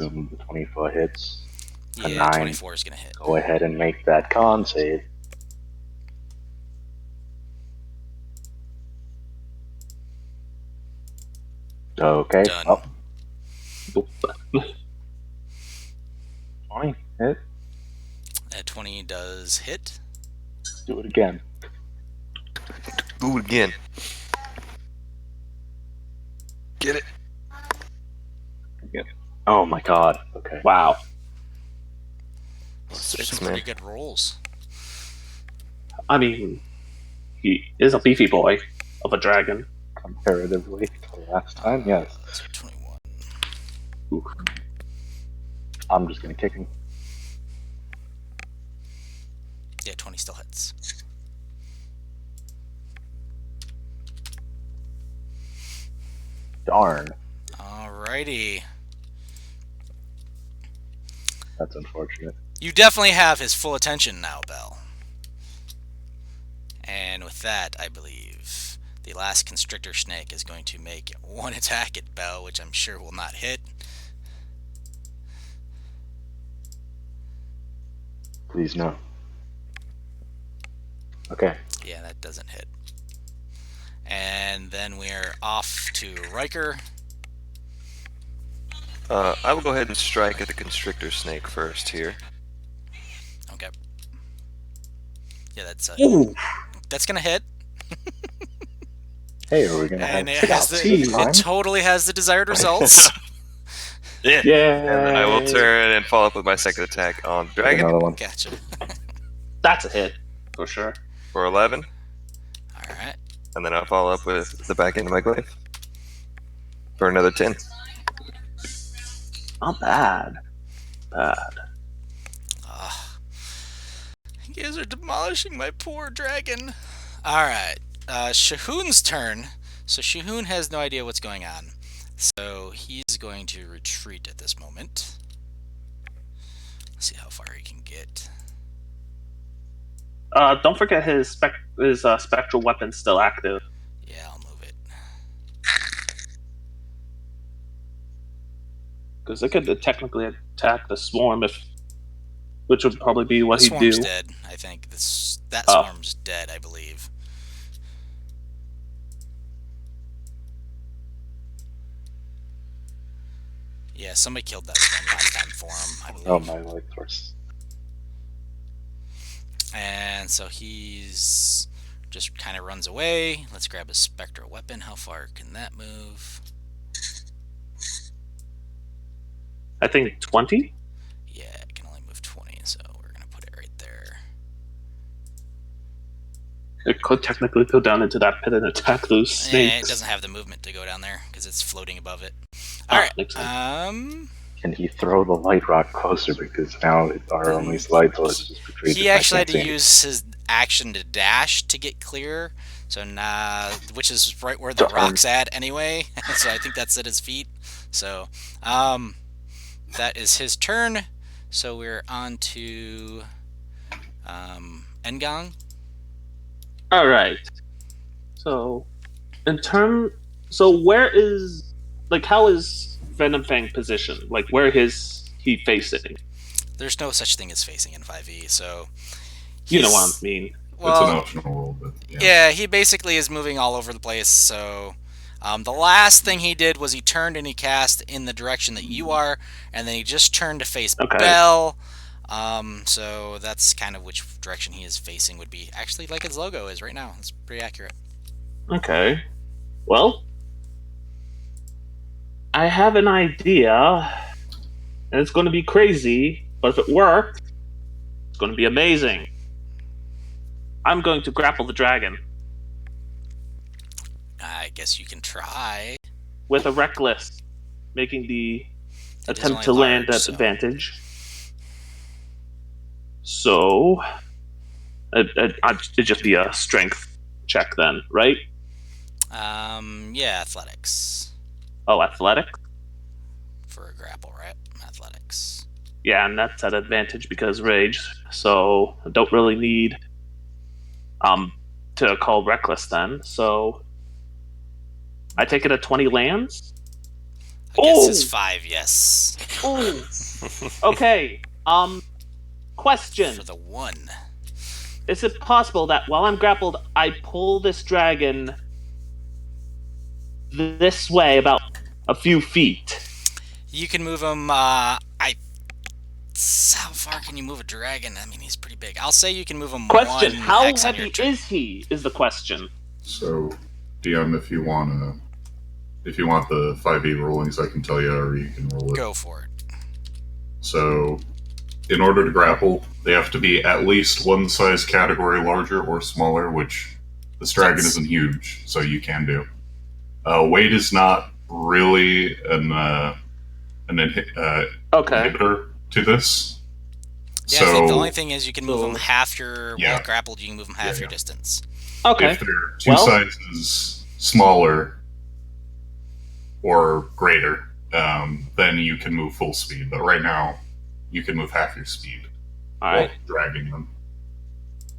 The 24 hits. Yeah, 9. 24 is going to hit. Go ahead and make that con save. Okay. Done. Oh. 20 hit. That 20 does hit. Do it again. Do it again. Get it. Oh my god. Okay. Wow. Those are 6, some man. pretty good rolls. I mean, he is a beefy boy of a dragon. Comparatively to last time, yes. So 21. Oof. I'm just gonna kick him. Yeah, 20 still hits. Darn. Alrighty. That's unfortunate. You definitely have his full attention now, Bell. And with that, I believe the last constrictor snake is going to make one attack at Bell, which I'm sure will not hit. Please no. Okay. Yeah, that doesn't hit. And then we're off to Riker. I will go ahead and strike at the constrictor snake first here. Okay. Yeah, Ooh. that's gonna hit. Hey, are we gonna And have it has this time? it totally has the desired results. Yeah. Yeah. And then I will turn and follow up with my second attack on dragon Another one. Gotcha. That's a hit, for sure. for 11. Alright. And then I'll follow up with the back end of my glaive for another 10. Not bad. Bad. You guys are demolishing my poor dragon. Alright. Shahun's turn. So Shahun has no idea what's going on. So he's going to retreat at this moment. Let's see how far he can get. Don't forget his spectral weapon's still active. Yeah, I'll move it. Because it could technically attack the swarm, which would probably be what The he'd do. swarm's dead, I think. That Oh. swarm's dead, I believe. Yeah, somebody killed that swarm last time for him, I believe. Oh my life force. And so he's just kind of runs away. Let's grab a spectral weapon. How far can that move? I think 20? Yeah, it can only move 20, so we're going to put it right there. It could technically go down into that pit and attack those snakes. It doesn't have the movement to go down there because it's floating above it. Ah, Alright, makes sense. Can he throw the light rock closer? Because now our only light source is retreated. he actually had I to can't see. use his action to dash to get clear. So now, which is right where the Darn. rock's at anyway. So I think that's at his feet. So, that is his turn. So we're on to Engong. All right. So, where is how is Venom Fang positioned? Like, where is he facing? There's no such thing as facing in 5e, so You know he's- what I mean. Well, It's an optional rule, but yeah, he basically is moving all over the place. So the last thing he did was he turned and he cast in the direction that you are, and then he just turned to face Okay. Bell. So that's kind of which direction he is facing would be actually like his logo is right now. It's pretty accurate. Okay. Well, I have an idea, and it's going to be crazy, but if it works, it's going to be amazing. I'm going to grapple the dragon I guess you can try. with a reckless, making the It is attempt only to land large, at so- advantage. So, it'd just be a strength check then, right? Yeah, athletics Oh, athletic? for a grapple, right? Athletics. Yeah, and that's at advantage because rage. So I don't really need to call reckless then. So I take it at 20 lands. Against his Oh! 5, yes. Ooh. Okay. Question. For the 1. Is it possible that while I'm grappled, I pull this dragon this way about a few feet? You can move him, how far can you move a dragon? I mean, he's pretty big. I'll say you can move him Question. 1 How hex on your heavy turn. is he? Is the question. So, DM, if you want the 5e rulings, I can tell you, or you can roll it. Go for it. So, in order to grapple, they have to be at least one size category larger or smaller, which this dragon isn't huge, so you can do. Weight is not really an inhibitor to this. Yeah, So, I think the only thing is you can move him half your... Yeah. While grappled, you can move him half Yeah, your yeah. distance. Okay. if they're two sizes smaller or greater, then you can move full speed. But right now, you can move half your speed Alright. while dragging them.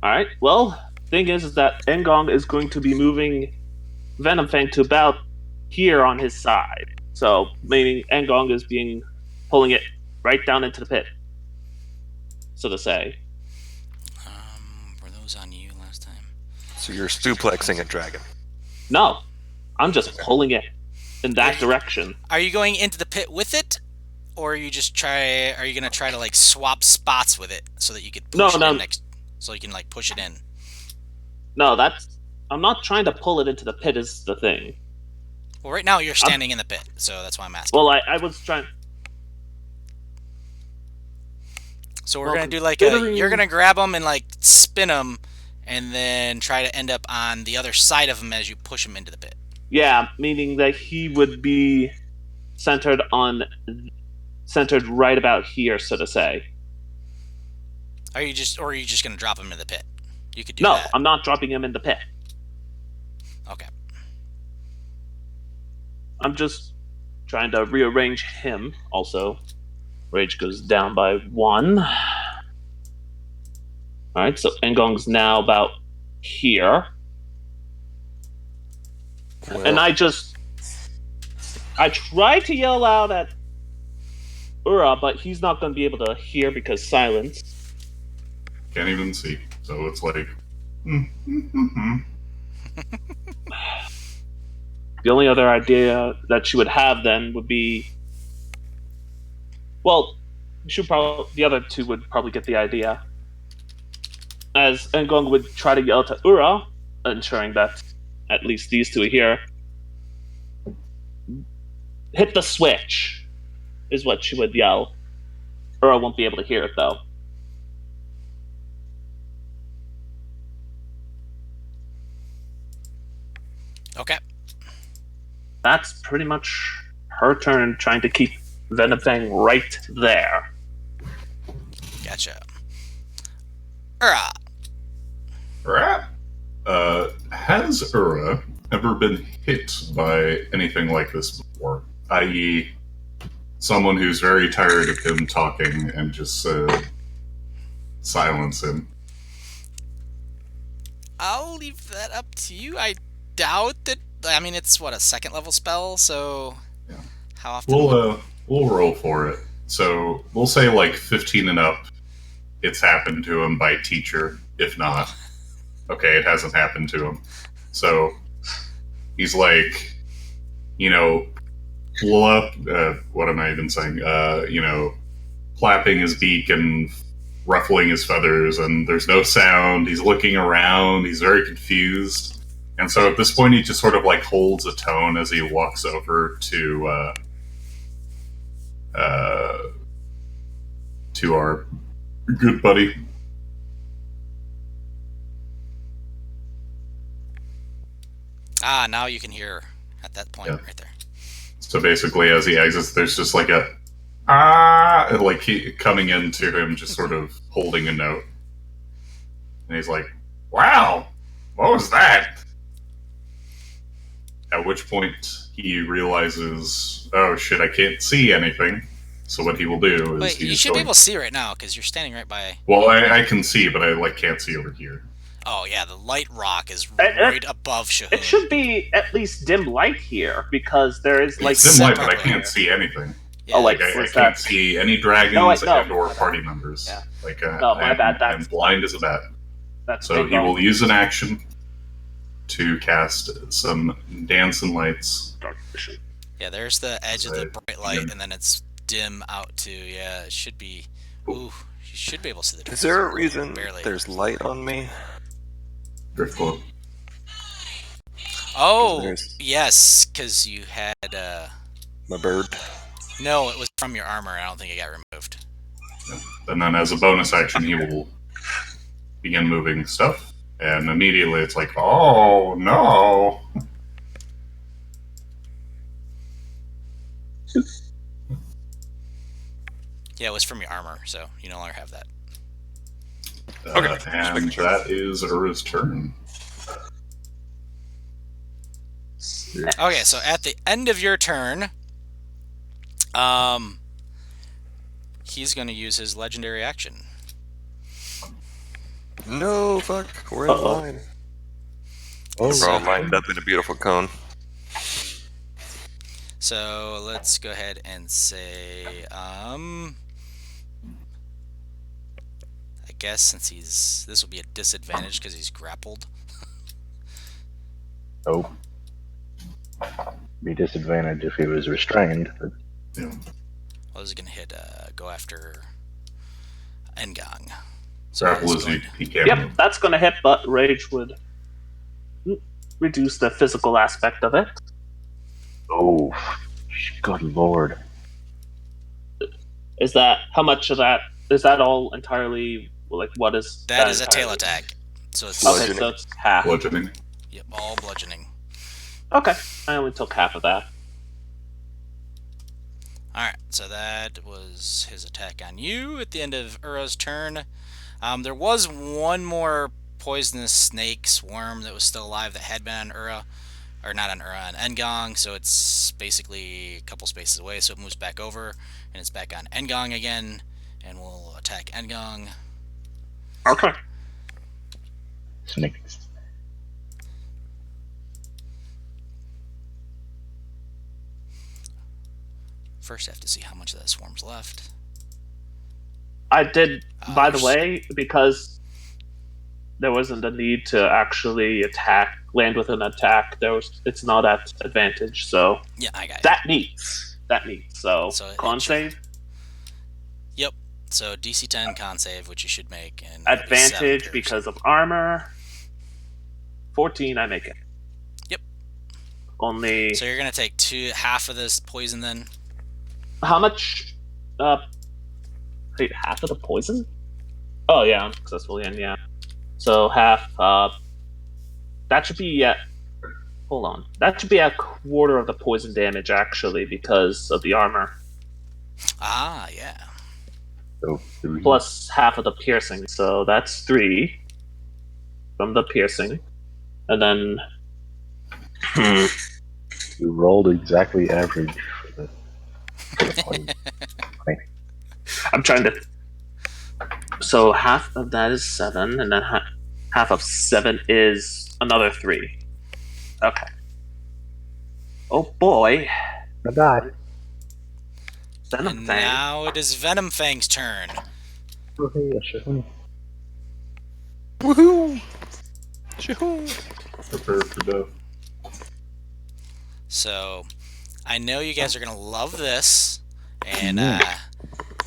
Alright. Well, thing is that Engong is going to be moving Venom Fang to about here on his side. So, meaning Engong is pulling it right down into the pit. So to say. Were those on you last time? So you're duplexing a dragon. No. I'm just pulling it in that direction. Are you going into the pit with it? Or are you going to try to, like, swap spots with it so that you could push it in next... So you can, like, push it in? No, I'm not trying to pull it into the pit is the thing. Well, right now you're standing in the pit, so that's why I'm asking. Well, I was trying... So we're going to do, like, you're going to grab him and, like, spin him, and then try to end up on the other side of him as you push him into the pit. Yeah, meaning that he would be centered right about here, so to say. Are you just going to drop him in the pit? You could do No, that. I'm not dropping him in the pit. Okay. I'm just trying to rearrange him. Also, rage goes down by 1. Alright, so Engong's now about here. Well, And I try to yell out at Ura, but he's not going to be able to hear because silence. Can't even see. So it's like... The only other idea that she would have then would be... Well, the other two would probably get the idea. As Engong would try to yell to Ura, ensuring that at least these two are here. Hit the switch, is what she would yell. Ura won't be able to hear it, though. Okay. That's pretty much her turn, trying to keep Venom Fang right there. Gotcha. Ura. Right. Has Ura ever been hit by anything like this before? I.e., someone who's very tired of him talking and just silence him. I'll leave that up to you. I doubt that. I mean, it's what, a 2nd level spell, so Yeah. how often? We'll roll for it. So we'll say like 15 and up. It's happened to him by teacher. If not, okay, it hasn't happened to him. So he's like, what am I even saying? Flapping his beak and ruffling his feathers, and there's no sound. He's looking around. He's very confused. And so at this point, he just sort of like holds a tone as he walks over to our good buddy. Ah, now you can hear at that point right there. So basically, as he exits, there's just like a like he coming into him, just sort of holding a note, and he's like, "Wow, what was that?" At which point he realizes, "Oh shit, I can't see anything." So what he will do is Wait, you should be able to see right now because you're standing right by. Well, I can see, but I can't see over here. Oh yeah, the light rock is It- right above Shahun. It should be at least dim light here because there is like It's dim light, but I separate can't here. see anything. Yeah, Oh, wait. Like I Was can't that- see any dragons No, wait, no. and or My bad. party members. Yeah. Like No, my bad, that's- I'm blind as a bat. that's So he Engong. will use an action to cast some dance and lights. Dark vision. yeah. There's the edge of the Right. bright light, Yeah. and then it's dim out too. Yeah, it should be. Ooh, you should be able to see the difference. Is there a reason Barely. there's light on me? Driftwood. Oh, There's- yes, because you had. My bird. No, it was from your armor. I don't think it got removed. And then as a bonus action, he will begin moving stuff. And immediately it's like, oh no. Yeah, it was from your armor, so you no longer have that. Okay, just And making sure. that is Ura's turn. Okay, so at the end of your turn, he's going to use his legendary action. No, fuck. We're in Uh-oh. line. Oh, We're all lined up in a beautiful cone. So let's go ahead and say, I guess since this will be a disadvantage because he's grappled. oh. Be disadvantaged if he was restrained, but Yeah. I was going to hit, go after Ngong. So Grapple he's is going- he can't Yep, move. that's going to hit, but Rage would reduce the physical aspect of it. oh, good lord. Is that how much of that? Is that all entirely like what is That is a tail entirely? attack. So it's Okay, Bludgeoning. so it's half. Bludgeoning. yep, all bludgeoning. Okay, I only took half of that. Alright, so that was his attack on you at the end of Ura's turn. There was one more poisonous snake swarm that was still alive that had been on Ura. Or not on Ura, on Ngong, so it's basically a couple spaces away, so it moves back over, and it's back on Ngong again, and we'll attack Ngong. Okay. Snakes. First, I have to see how much of that swarm's left. I did, by the there's- way, because there wasn't a need to actually land with an attack. It's not at advantage, so Yeah, I got it. that needs. So, So it con should- save Yep, so DC 10 con save, which you should make. And it'll be advantage 7 because of armor. 14, I make it. Yep. Only So you're going to take half of this poison then? how much? Wait, half of the poison? Oh yeah, I'm successful again. Yeah. So half. That should be at. Hold on. That should be a quarter of the poison damage actually because of the armor, Ah, yeah. So 3. plus half of the piercing. So that's 3 from the piercing, and then. You rolled exactly average for the. I'm trying to. So half of that is 7, and then half of 7 is another 3. Okay. Oh boy. I died. Venom And Fang. now it is Venom Fang's turn. Okay, Shahun. Woohoo! Shahoo! Prepare for death. So, I know you guys are going to love this. And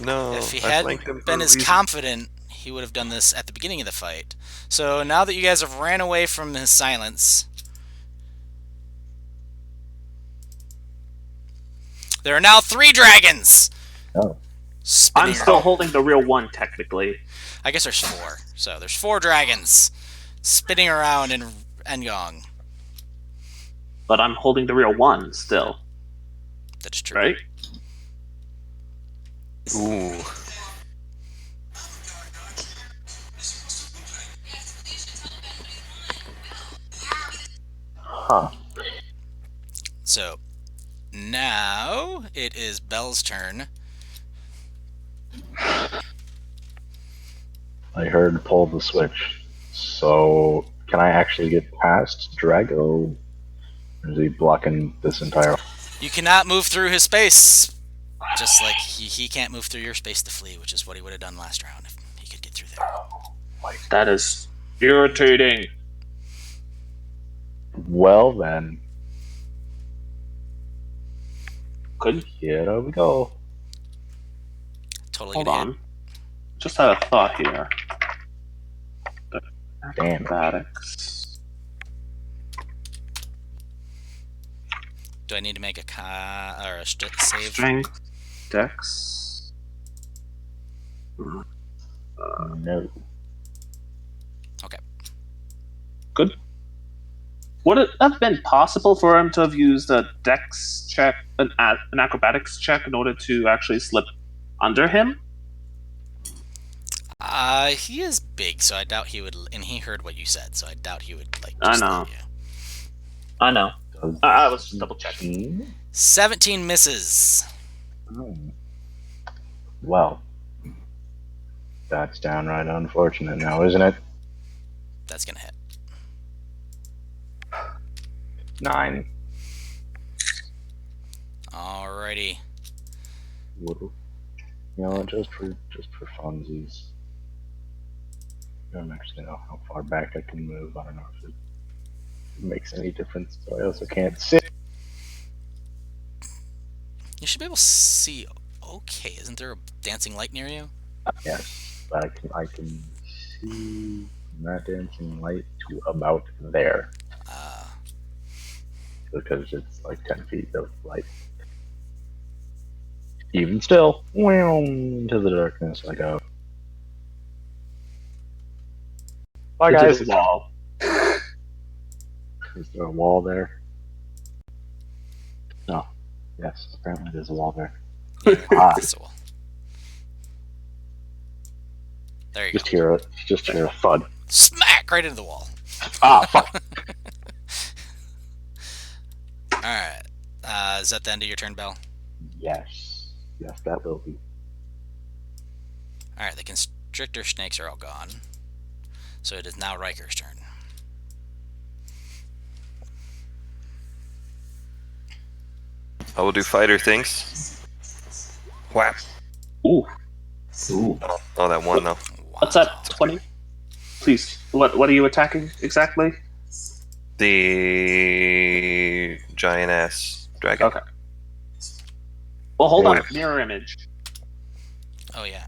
No, if he I hadn't flanked him for been a as reason. confident, he would have done this at the beginning of the fight. So now that you guys have ran away from his silence, there are now 3 dragons! Oh. Spinning I'm still around. holding the real one, technically. I guess there's 4. So there's 4 dragons spinning around in Ngong. But I'm holding the real one still, That's true. right? Ooh. Huh. So now it is Belle's turn. I heard pull the switch. So So, can I actually get past Drago? Or is he blocking this entire... You cannot move through his space. Just like he can't move through your space to flee, which is what he would have done last round if he could get through there. That is irritating. Well, then, Good. here we go. Totally Hold gonna on. hit. Just had a thought here. Damn. Acrobatics. Do I need to make a save? Strength. Dex. No. Good. Would it have been possible for him to have used a dex check, an acrobatics check, in order to actually slip under him? He is big, so I doubt he would. And he heard what you said, so I doubt he would like. I Just know. let you. I know. Does I was just double checking. 15? 17 misses. Oh. Well, that's downright unfortunate now, isn't it? That's gonna hit. 9. Alrighty. You know, just for funsies. I don't actually know how far back I can move. I don't know if it makes any difference. So I also can't sit. You should be able to see. Okay, isn't there a dancing light near you? Yes, but I can see that dancing light to about there because it's like 10 feet of light. Even still, into the darkness I go. Bye, Into guys. the wall. Is there a wall there? No. Yes, apparently there's a wall there. Ah, That's a wall. There you just go. hear a thud. Smack right into the wall. Ah, fuck. Alright. Is that the end of your turn, Bell? Yes, that will be. Alright, the constrictor snakes are all gone. So it is now Riker's turn. I will do fighter things. Whap. Ooh. Ooh. Oh, that one though. Wow. What's that? 20? Please. What are you attacking exactly? The giant ass dragon. Okay. Well, hold on. Yeah. Mirror image. Oh, yeah.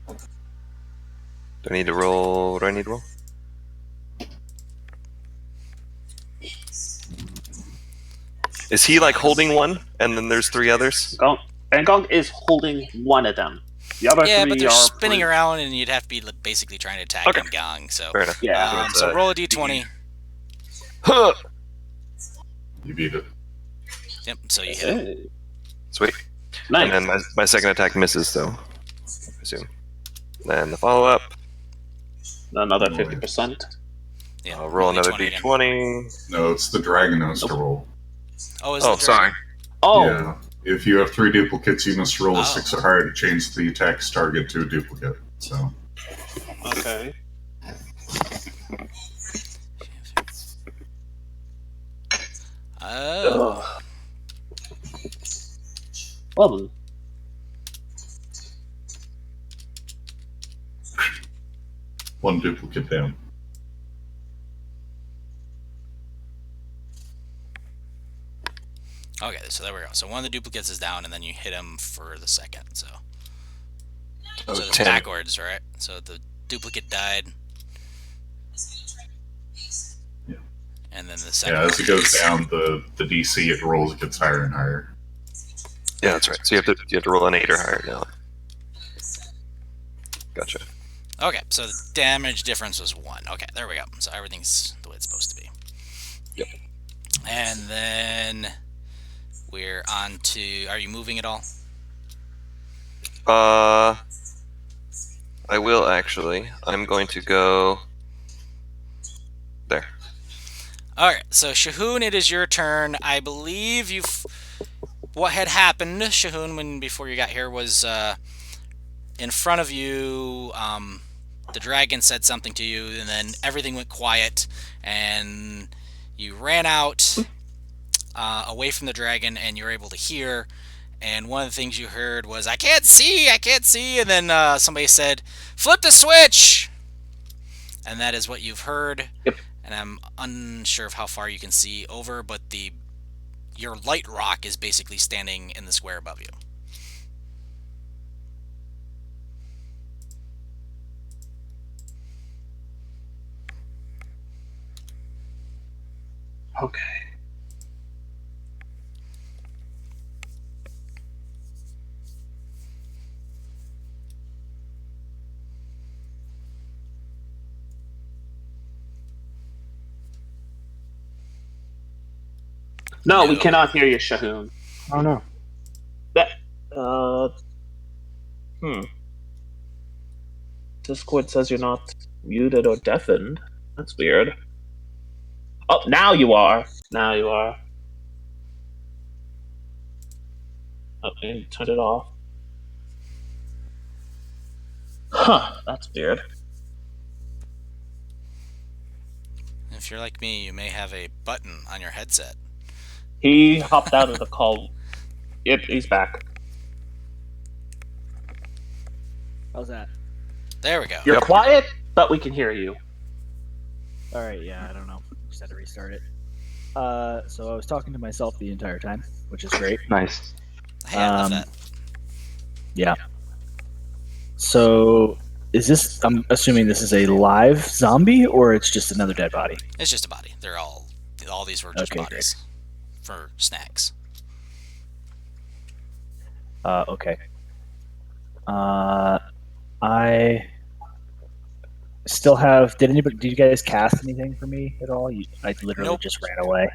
Do I need to roll? What do I need to roll? Is he like holding one, and then there's 3 others? Angong is holding one of them. The other Yeah, three but they're are spinning free. around, and you'd have to be basically trying to attack Okay. Gong. So, Fair enough. Yeah. so roll a d20. Huh! You beat it. Yep. So you hit. Hey. Sweet. Nice. And then my second attack misses, so I assume. Then the follow up. Another 50%. Yeah. I'll roll another again. d20. No, it's the dragon knows to roll. Oh, is Oh, it sorry. Oh, Yeah. If you have 3 duplicates, you must roll Oh. a 6 or higher to change the attack's target to a duplicate. So, okay. Oh. Well, one duplicate down. Okay, so there we go. So one of the duplicates is down, and then you hit him for the second. So Oh, it's 10. backwards, right? So the duplicate died. Yeah. And then the second. Yeah, as it goes down, the DC it rolls gets higher and higher. Yeah, that's right. So you have to roll an 8 or higher now. Gotcha. Okay, so the damage difference was 1. Okay, there we go. So everything's the way it's supposed to be. Yep. And then we're on to. Are you moving at all? I will actually. I'm going to go there. Alright, so Shahoon, it is your turn. I believe you've. What had happened, Shahoon, before you got here was in front of you, the dragon said something to you, and then everything went quiet, and you ran out away from the dragon, and you were able to hear. And one of the things you heard was, I can't see, and then somebody said, flip the switch! And that is what you've heard. Yep. And I'm unsure of how far you can see over, but your light rock is basically standing in the square above you. Okay. No, we No. cannot hear you, Shahoon. Oh no. That. Discord says you're not muted or deafened. That's weird. Oh, now you are. Now you are. Okay, turn it off. Huh, that's weird. If you're like me, you may have a button on your headset. He hopped out of the call. Yep, he's back. How's that? There we go. You're quiet, but we can hear you. All right, yeah, I don't know. Just had to restart it. So I was talking to myself the entire time, which is great. Nice. Hey, I love that. Yeah. So is this? I'm assuming this is a live zombie, or it's just another dead body. It's just a body. They're all these were just Okay, bodies for snacks. Okay. I still have. Did you guys cast anything for me at all? I literally Nope. just ran away.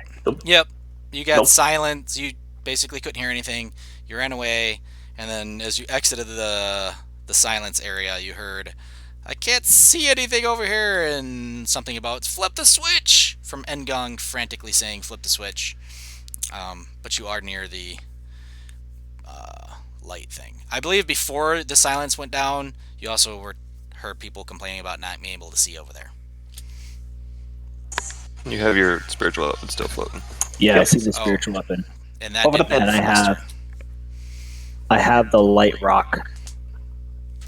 Yep. You got Nope. silence. You basically couldn't hear anything. You ran away, and then as you exited the silence area, you heard, I can't see anything over here, and something about flip the switch from Ngong frantically saying flip the switch. But you are near the light thing. I believe before the silence went down, you also heard people complaining about not being able to see over there. You have your spiritual weapon still floating. Yeah, I Yep. see the spiritual weapon, And that Over did the not and fluster. I have the light rock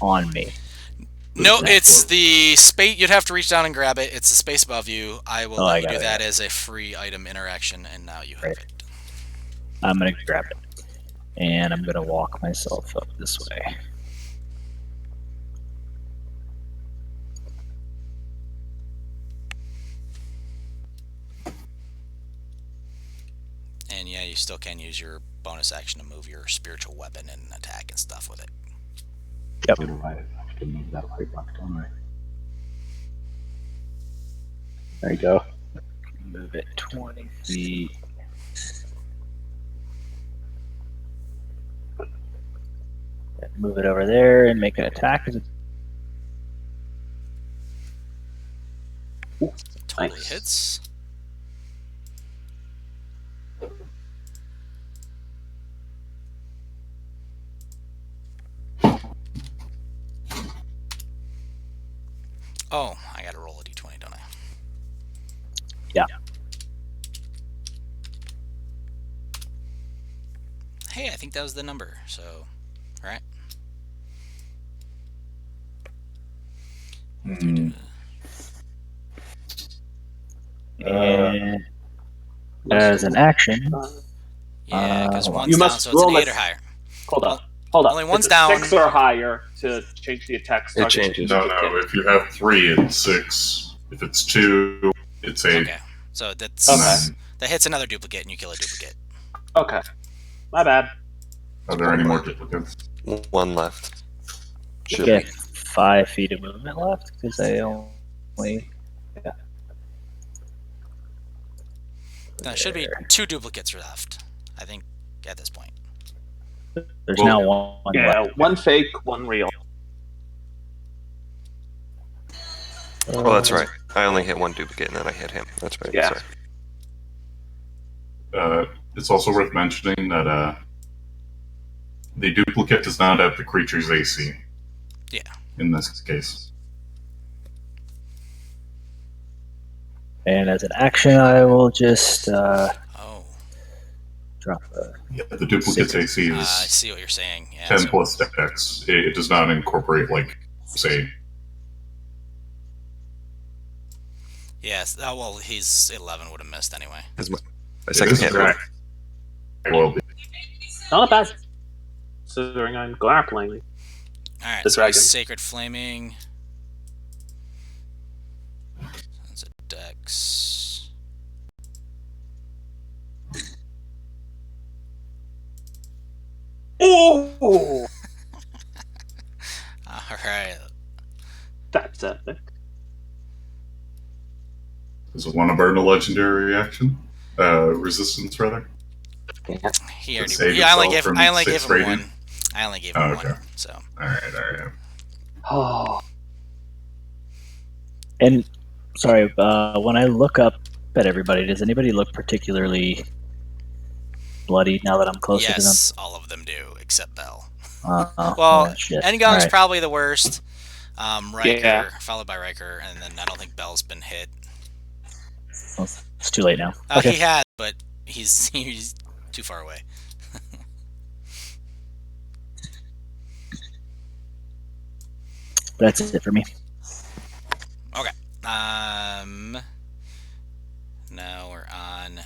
on me. No, it's the space. You'd have to reach down and grab it. It's the space above you. I will Oh, let I you got do it, that as a free item interaction, and now you have Right. it. I'm gonna grab it, and I'm gonna walk myself up this way. And yeah, you still can use your bonus action to move your spiritual weapon and attack and stuff with it. Yep. What do I have to move that light rock, don't I? There you go. Move it 20 feet. Move it over there and make an attack. Totally Nice. hits. Oh, I gotta roll a d20, don't I? Yeah. Hey, I think that was the number, so... Alright. And as an action, Yeah, because hold on. one's You down, must so it's an roll 8 a- or higher. Hold up. Hold up. Only one's It's a down. 6 or higher to change the attack. It changes. No, no. If you have 3, it's 6. If it's 2, it's 8. Okay, so that's Okay. that hits another duplicate, and you kill a duplicate. Okay. My bad. Are there any more duplicates? One left. Should get be. 5 feet of movement left because I only. No, it should be 2 duplicates left, I think, at this point. There's Well, now one Yeah, left. one fake, one real. Oh, that's right. I only hit one duplicate and then I hit him. That's right. Yeah. Sorry. It's also worth mentioning that the duplicate does not have the creature's AC. Yeah. In this case. And as an action, I will just Oh, drop a. Yeah, the duplicate's AC I is see what you're saying. Yeah, 10 so- plus dex. It does not incorporate, like, say, Yes. Oh, well, he's 11 would have missed anyway. That's my it second is hit. correct. Well, Not bad. Considering I'm grappling. All right. The So he's dragon. sacred flaming. That's a dex. Oh! All right. That's epic. does it want to burn a legendary reaction? Resistance, rather? He It saved already. I only itself gave. from I only gave 6 him radiant? one. I only gave Oh, him okay. one. So. Alright. Oh. And sorry, when I look up at everybody, does anybody look particularly bloody now that I'm closer Yes, all of them do except Bell. to them? Well, yeah, shit. Ngong's Alright. probably the worst. Riker, Yeah. followed by Riker, and then I don't think Bell's been hit. Well, it's too late now. Okay. He has, but he's too far away. That's it for me. Okay. Now we're on.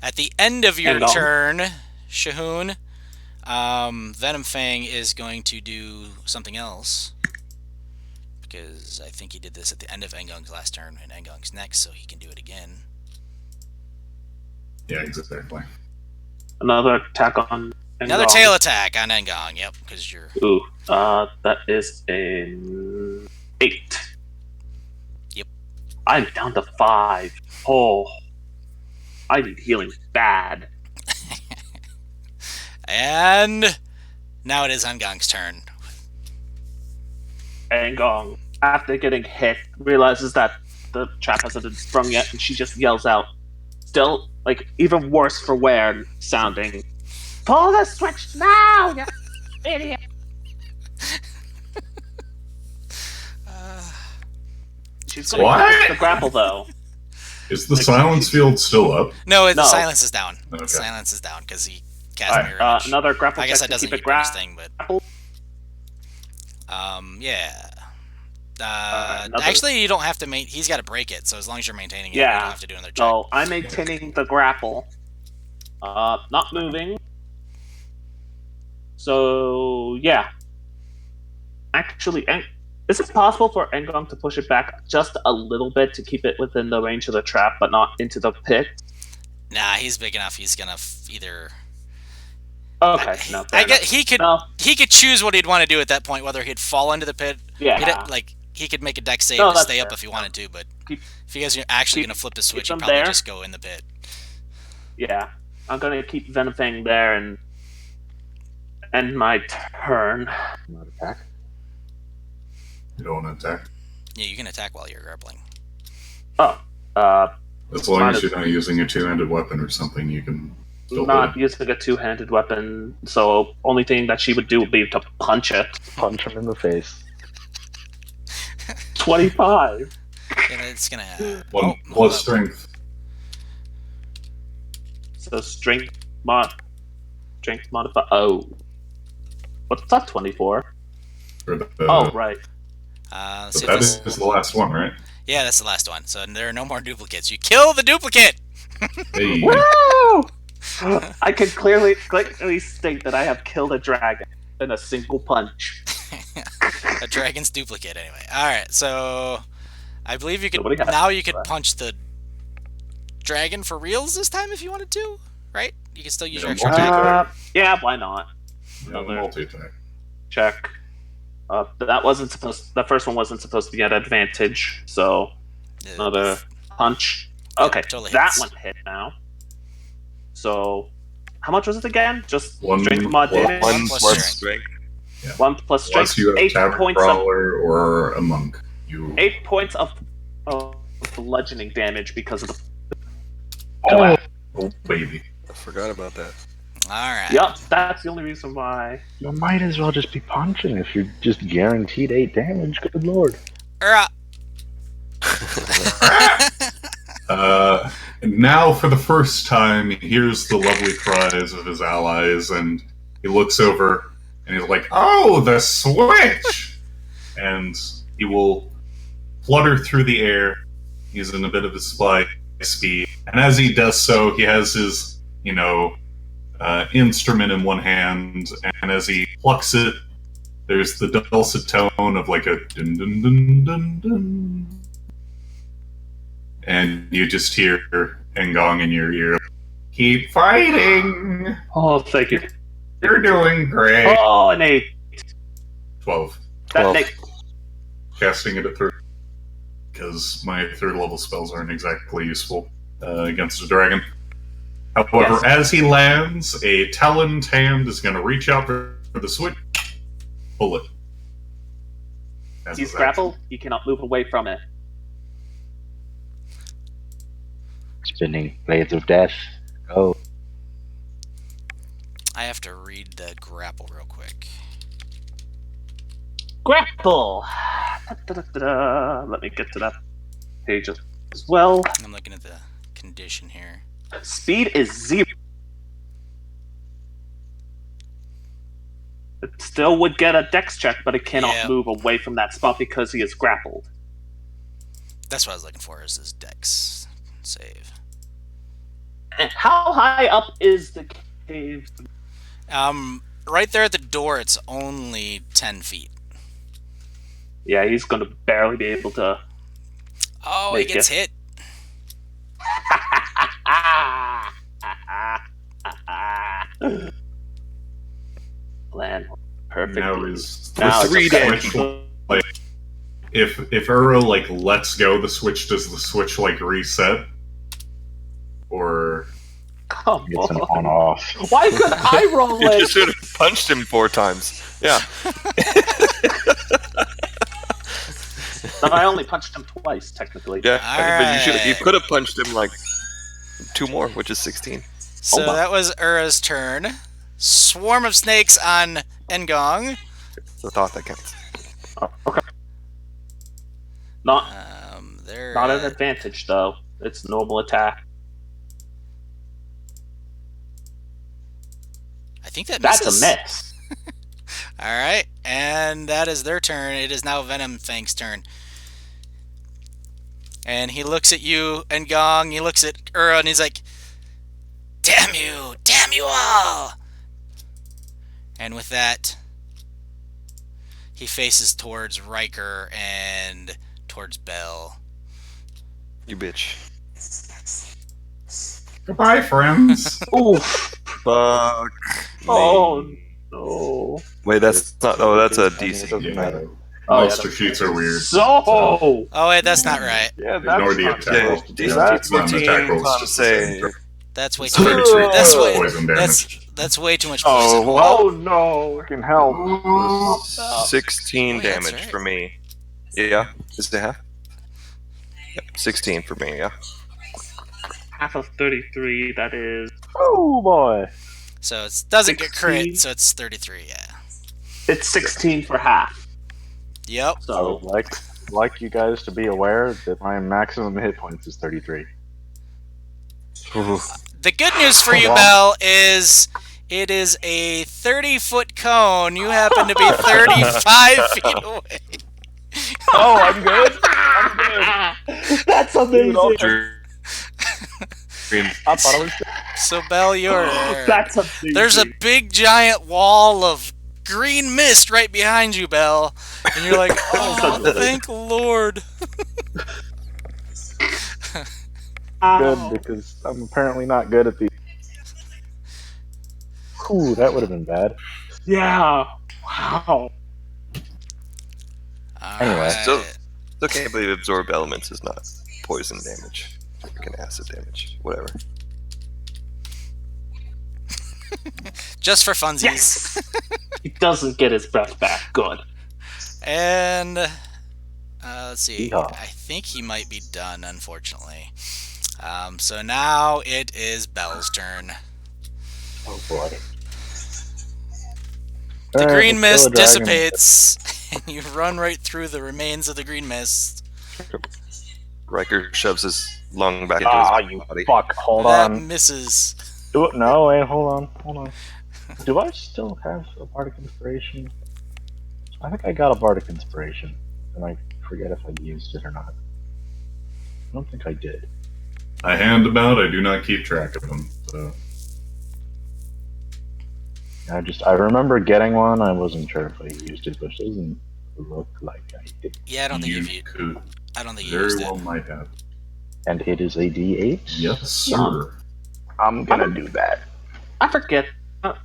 At the end of your Ngong. turn, Shahun, Venom Fang is going to do something else. Because I think he did this at the end of Ngong's last turn, and Ngong's next, so he can do it again. Yeah, exactly. Another attack on Another Ngong. tail attack on Ngong, yep, because you're... Ooh, that is an 8. Yep. I'm down to 5. Oh, I need healing bad. And now it is Ngong's turn. Ngong, after getting hit, realizes that the trap hasn't been sprung yet, and she just yells out, still, like, even worse for wear sounding, pull the switch now, you idiot! She's gonna What? keep the grapple, though. Is the silence field still up? No, the No. silence is down. Okay. Silence is down because he cast Alright, mirror image. Another grapple I guess check that to doesn't keep it keep bonus grapple. thing, but yeah. Another- Actually, you don't have to he's got to break it, so as long as you're maintaining it, you Yeah. don't have to do another check. So I'm maintaining the grapple. Not moving. So yeah. Actually, is it possible for Ngong to push it back just a little bit to keep it within the range of the trap, but not into the pit? Nah, he's big enough. He's gonna either. Okay, no. fair I get enough. he could No, he could choose what he'd want to do at that point, whether he'd fall into the pit. yeah. He could make a deck save No, to that's stay up fair. if he wanted to, but Keep- if you guys are actually keep- gonna flip the switch, them he'd probably there. just go in the pit. Yeah. I'm gonna keep Venomfang there and end my turn. Not attack. You don't want to attack. Yeah, you can attack while you're grappling. Oh, As long as you're not using a two-handed weapon or something, you can still not hit. using a two-handed weapon, so only thing that she would do would be to punch it. Punch him in the face. 25. Yeah, it's gonna. One hold plus up. strength. So strength modify. Oh, what's that? 24. For the, Oh, right. Let's but see if that this- is the last one, right? Yeah, that's the last one. So there are no more duplicates. You kill the duplicate. Hey, Woo! I can clearly state that I have killed a dragon in a single punch. A dragon's duplicate, anyway. All right, so I believe you could Nobody has now. You that. could punch the dragon for reals this time if you wanted to, right? You can still use your Yeah, extra multi- attack. Yeah, why not? yeah, multi-attack. Check. That wasn't supposed. The first one wasn't supposed to be at advantage. So another punch. Okay, totally that hits. one hit now. So, how much was it again? Just One strength mod plus- damage. One One plus plus strength. strength. 1 plus strength. Unless you have 8 Tavern points of Crawler or a monk. You 8 points of bludgeoning damage because of the. oh baby. I forgot about that. All right. Yep, that's the only reason why. You might as well just be punching if you're just guaranteed 8 damage. Good lord. Now, for the first time, he hears the lovely cries of his allies, and he looks over, and he's like, "Oh, the switch!" And he will flutter through the air. He's in a bit of his fly speed, and as he does so, he has his, instrument in one hand, and as he plucks it, there's the dulcet tone of like a dun dun dun dun dun. And you just hear Engong in your ear. Keep fighting! Oh, thank you. You're doing great! Oh, an 8. 12. That 12. Nate. Casting it at 3. Because my 3rd level spells aren't exactly useful against a dragon. However, Yes. as he lands, a taloned hand is going to reach out for the switch. Pull it. As He's his grappled. He cannot move away from it. Spinning blades of death. Oh, I have to read the grapple real quick. Grapple. Da-da-da-da. Let me get to that page as well. I'm looking at the condition here. Speed is 0. It still would get a dex check, but it cannot Yeah. move away from that spot because he is grappled. That's what I was looking for, is this dex save. And how high up is the cave? Right there at the door, it's only 10 feet. Yeah, he's going to barely be able to. Oh, Make he gets it. hit. Land perfect. Now is Now the it's three okay. switch, like, if Uro like lets go, the switch does the switch like reset, or Come it's an on. on-off. Why could I roll You it? just should have punched him 4 times. Yeah. No, I only punched him twice, technically. Yeah. But you Alright. could have punched him like 2 more, which is 16. So Oh my. that was Ura's turn. Swarm of snakes on Engong. It's the thought that counts. Oh, okay. Not They're not an advantage though. It's normal attack. I think that That's misses. a miss. All right, and that is their turn. It is now Venom Fang's turn. And he looks at you, Engong. He looks at Ura, and he's like, "Damn you! Damn you all!" And with that, he faces towards Riker and towards Bell. You bitch. goodbye, friends. Oof. Fuck. Oh no. Wait, that's not. Oh, that's a It DC. doesn't Yeah. matter. Monster sheets are weird. So. Oh wait, that's not right. Yeah, Ignore the not attack Yeah, rolls. DC that. It's not an 14 attack roll. It's times just a saving say. throw. That's way It's too. 33 That's way. poison damage. That's way too much poison. Oh, well, no. Fucking hell. 16 Oh, yeah, that's damage right. for me. Yeah. Is it half? Yep, 16 for me, yeah. Half of 33. That is. Oh, boy. So it doesn't get crit, 16. so it's 33. Yeah. It's 16 for half. Yep. I So. would like you guys to be aware that my maximum hit points is 33. The good news for you, Bell, is it is a 30-foot cone. You happen to be 35 feet away. Oh, I'm good. I'm good. That's amazing. I thought I was dead. So, Bell, you're. That's amazing. There's a big giant wall of green mist right behind you, Bell. And you're like, oh, thank Lord. Good, because I'm apparently not good at the. Ooh, that would have been bad. Yeah. Wow. Anyway. Alright. Still can't believe absorb elements is not poison damage. Freaking acid damage. Whatever. Just for funsies. Yes. He doesn't get his breath back. Good. And let's see. Yeehaw. I think he might be done, unfortunately. So now it is Bell's turn. Oh boy. The Alright, green let's mist kill a dragon. dissipates, and you run right through the remains of the green mist. Riker shoves his long back into Ah, his you body. fuck. Hold that on. misses. No, wait, hold on. Do I still have a Bardic Inspiration? I think I got a Bardic Inspiration, and I forget if I used it or not. I don't think I did. I hand them out. I do not keep track of them. So I remember getting one. I wasn't sure if I used it, which doesn't look like I did. Yeah, I don't think you you've. could I don't think you very used well it. might have. And it is a D8. Yes, sir. I'm gonna do that. I forget.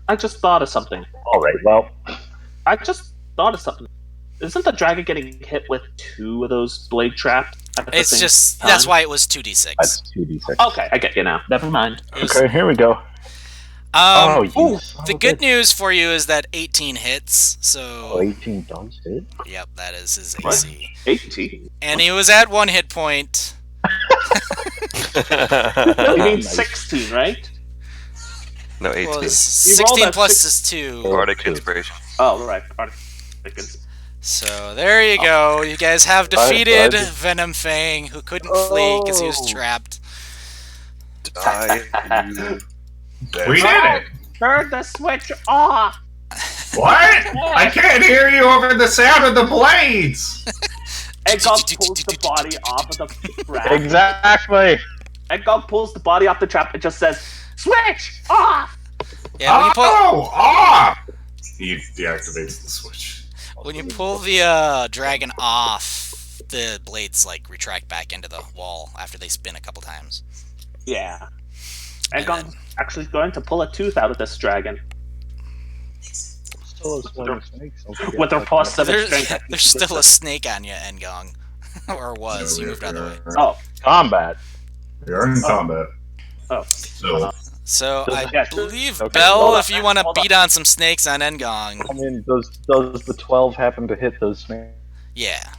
I just thought of something. All right. Well, I just thought of something. Isn't the dragon getting hit with 2 of those blade traps? At the It's same just time? that's why it was 2d6. that's 2d6. Okay, I get you now. Never mind. It was- Okay, here we go. Oh, you son the of a good bitch. news for you is that 18 hits. Oh, So 18 does hit? yep, that is his What? AC. 18. And he was at 1 hit point. No, you mean Nice. 16, right? No, 18. Well, You rolled 16 a plus six- is 2. Bardic two. inspiration. Oh, right. So there you go. You guys have defeated Venom Fang, who couldn't flee because he was trapped. Die, you We did it. Turn the switch off! What? I can't hear you over the sound of the blades. Eggog pulls the body off of the trap. Exactly. Eggog pulls the body off the trap and just says, "Switch off!" Yeah, Off! He deactivates the switch. when you pull the dragon off, the blades like retract back into the wall after they spin a couple times. Yeah. And Eggog's actually going to pull a tooth out of this dragon. Still has one snakes. Don't forget With her about plus that. 7 strength. There's still a snake on you, Engong. Or was. No, You moved out of the way. Oh, Combat. We are in combat. oh. So So I Yeah, believe, okay, Bell, hold if on, you want to hold on. beat on some snakes on Engong, I mean, does the 12 happen to hit those snakes? yeah.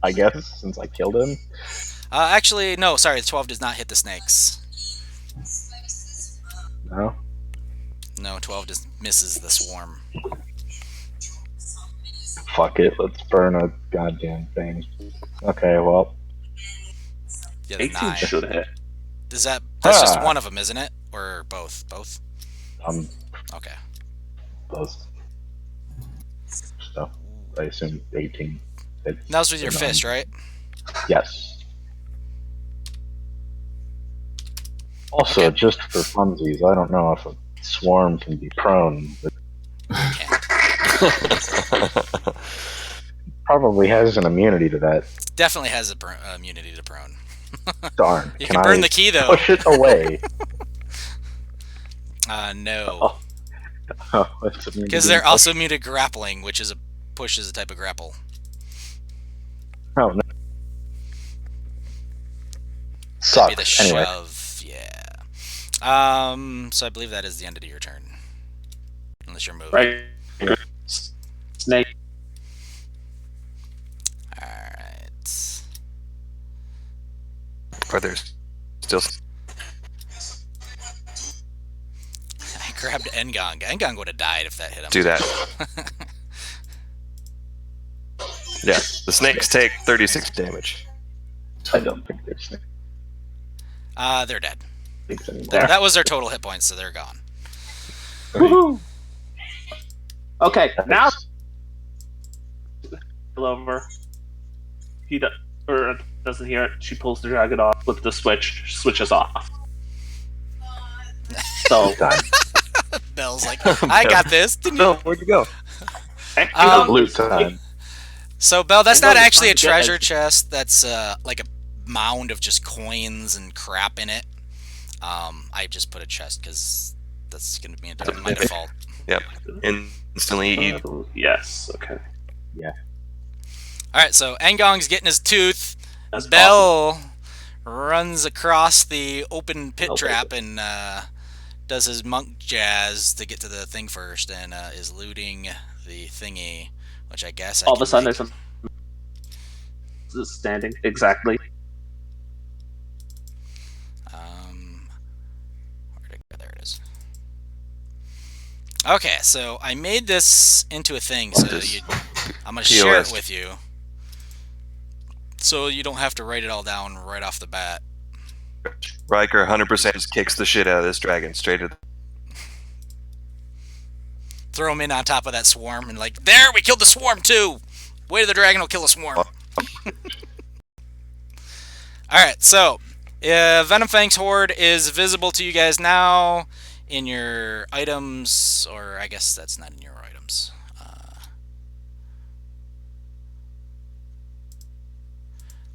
I guess, since I killed him. Actually, no, sorry, the 12 does not hit the snakes. No? No, 12 just misses the swarm. Fuck it, let's burn a goddamn thing. Okay, well, The other 18 9. should hit. That's just one of them, isn't it? Or both? Both? Okay. both. So, I assume 18. That was with your fist, right? Yes. Also, Okay. just for funsies, I don't know if a swarm can be prone, but probably has an immunity to that. Definitely has a immunity to prone. Darn. You can burn the key, though. Push it away? No. Oh, it's immune to Because being they're also immune to grappling, which is push is a type of grapple. pushed. Oh, no. That'd be the Sucks. Anyway, shove, yeah. So I believe that is the end of your turn. Unless you're moving. Right. Snake. Alright. Are there still? I grabbed Engong. Engong would have died if that hit him. Do that. Yeah, the snakes take 36 damage. I don't think there's They're dead. snakes anymore. That was their total hit points, so they're gone. Woohoo! Okay, now That's- over. He doesn't hear it. She pulls the dragon off with the switch. Switches off. So time. Bell's like, I got this. Didn't you? Bill, where'd you go? Loot time. So, Bell, that's I know not you're actually a trying to get treasure like- chest. That's like a mound of just coins and crap in it. I just put a chest because that's going to be my default. Yep. Instantly eat. Yes. Okay. All right, so Engong's getting his tooth. That's awesome. Bell runs across the open pit Okay. trap and does his monk jazz to get to the thing first, and is looting the thingy, which I guess I All of can a sudden, make- there's some standing exactly. Where'd it go? There it is. Okay, so I made this into a thing, so This I'm gonna share it POS. with you, so you don't have to write it all down right off the bat. Riker 100% just kicks the shit out of this dragon straight at. Throw him in on top of that swarm and like, there, we killed the swarm too. Way to the dragon will kill a swarm. Alright, so Venom Fang's Horde is visible to you guys now in your items, or I guess that's not in your items.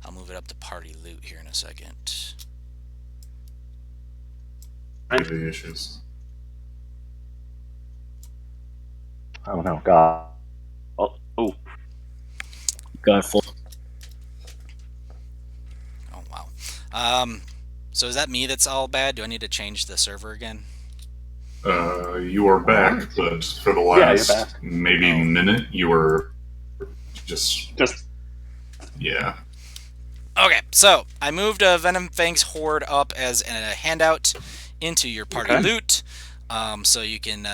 I'll move it up to party loot here in a second. Any issues? Oh no, God. Oh, Got full. Oh, wow. So is that me that's all bad? Do I need to change the server again? You are back, but for the Yeah, you're last back. maybe minute, you were just yeah. Okay, so I moved Venom Fang's Horde up as a handout into your party Okay. loot, so you can,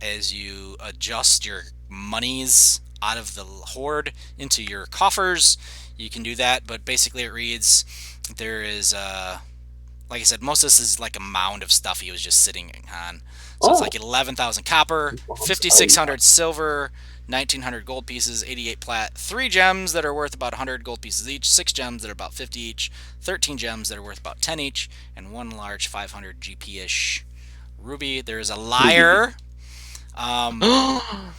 as you adjust your monies out of the Horde into your coffers, you can do that, but basically it reads, there is, like I said, most of this is like a mound of stuff he was just sitting on. So it's like 11,000 copper, 5,600 silver, 1,900 gold pieces, 88 plat, 3 gems that are worth about 100 gold pieces each, 6 gems that are about 50 each, 13 gems that are worth about 10 each, and 1 large 500 GP-ish ruby. There's a lyre,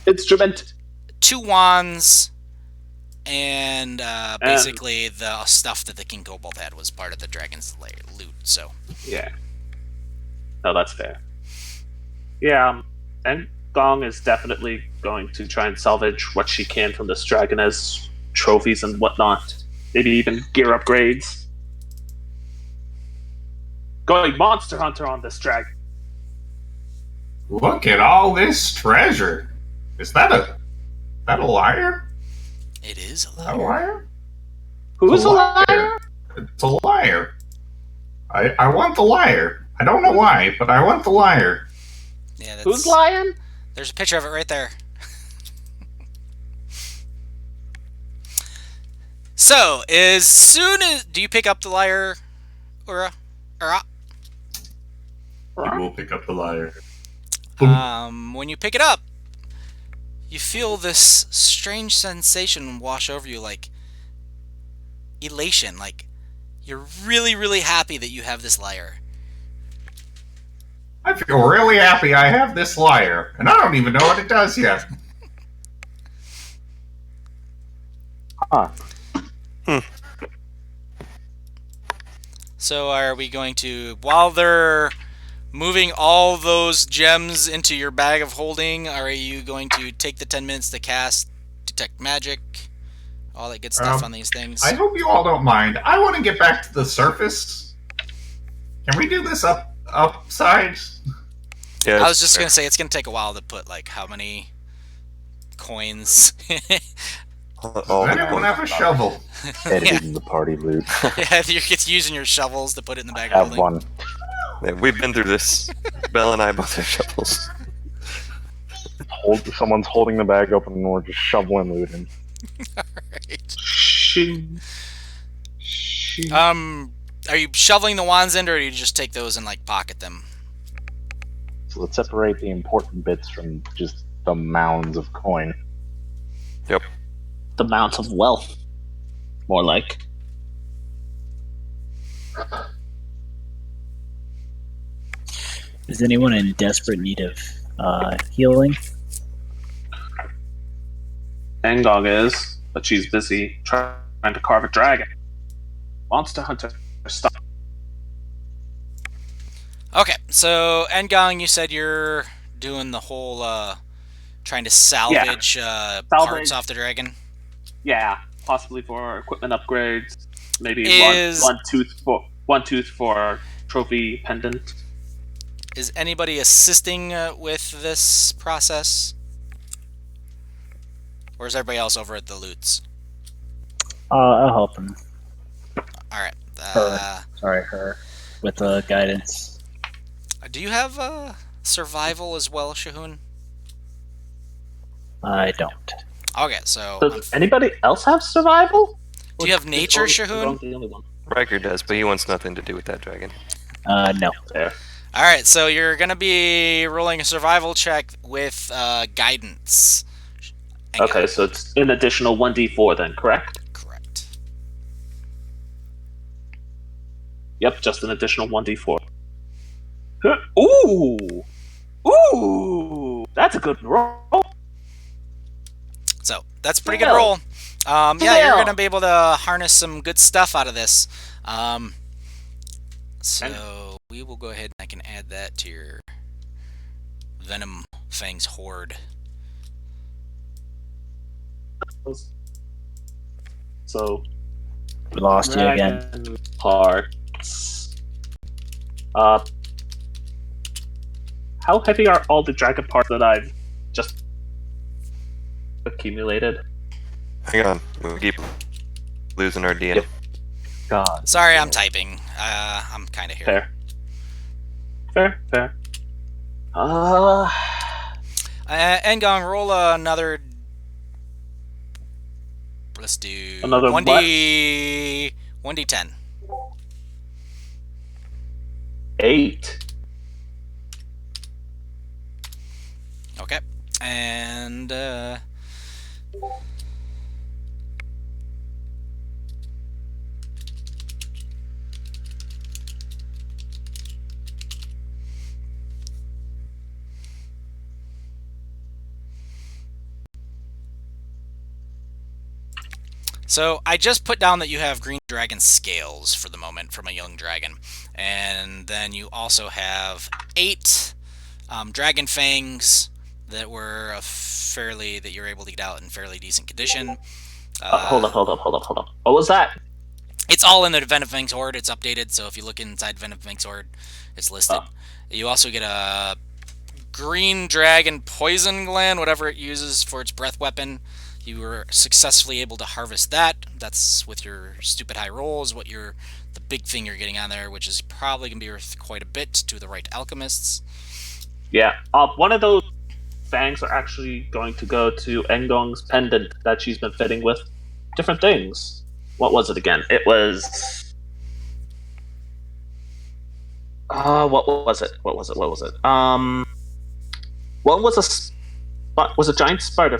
instrument. 2 wands, and basically the stuff that the King Kobold had was part of the Dragon's Lair loot. So Yeah. No, that's fair. Yeah, and Gong is definitely going to try and salvage what she can from this dragon as trophies and whatnot. Maybe even gear upgrades. Going monster hunter on this dragon. Look at all this treasure. Is that a liar? it is a A lyre. liar? Who's a liar? It's a liar. I want the liar. I don't know why, but I want the liar. Yeah, that's, Who's lying? there's a picture of it right there. So, as soon as... Do you pick up the lyre, Ura? You will pick up the liar. When you pick it up, you feel this strange sensation wash over you, like elation. Like, you're really, really happy that you have this lyre. I feel really happy I have this liar, and I don't even know what it does yet. Huh. So are we going to, while they're moving all those gems into your bag of holding, are you going to take the 10 minutes to cast Detect Magic, all that good stuff on these things? I hope you all don't mind. I want to get back to the surface. Can we do this upside? Yeah, I was just going to say, it's going to take a while to put, like, how many coins? all Does the anyone have a shovel? Editing the party loot. Yeah, you're just using your shovels to put it in the bag of Have holding. one. Yeah, we've been through this. Belle and I both have shovels. Someone's holding the bag open and we're just shoveling loot in. Alright. Shing. Are you shoveling the wands in, or do you just take those and, like, pocket them? So let's separate the important bits from just the mounds of coin. Yep. The amount of wealth. More like. Is anyone in desperate need of healing? Angong is, but she's busy trying to carve a dragon. Monster hunter, stop. Okay, so Ngong, you said you're doing the whole trying to salvage parts off the dragon. Yeah, possibly for equipment upgrades. Maybe Is- one tooth for trophy pendant. Is anybody assisting with this process? Or is everybody else over at the loots? I'll help him. Alright. Her. With guidance. Do you have survival as well, Shahun? I don't. Okay, so... Does anybody else have survival? do you have nature, Is Shahun? Angong the only one? Riker does, but he wants nothing to do with that dragon. No. There. All right, so you're gonna be rolling a survival check with guidance. Okay, so it's an additional 1d4 then, correct? Correct. Yep, just an additional 1d4. Ooh! Ooh! That's a good roll. So that's a pretty good roll. Yeah, you're gonna be able to harness some good stuff out of this. So we will go ahead and I can add that to your Venom Fangs Horde. So We lost you again. dragon parts. How heavy are all the dragon parts that I've just accumulated? Hang on, we keep losing our DM. Yep. God. Sorry, I'm typing. I'm kind of here. Fair. Engong, roll another. Let's do Another 1d10. 8. Okay, and so I just put down that you have green dragon scales for the moment from a young dragon, and then you also have 8 dragon fangs that were that you're able to get out in fairly decent condition. Hold up. What was that? It's all in the Venom Fangs Horde. It's updated, so if you look inside Venom Fangs Horde, it's listed. You also get a green dragon poison gland, whatever it uses for its breath weapon. You were successfully able to harvest that. That's with your stupid high rolls. The big thing you're getting on there, which is probably going to be worth quite a bit to the right alchemists. Yeah, one of those fangs are actually going to go to Engong's pendant that she's been fitting with different things. What was it again? It was. What was it? One was a giant spider.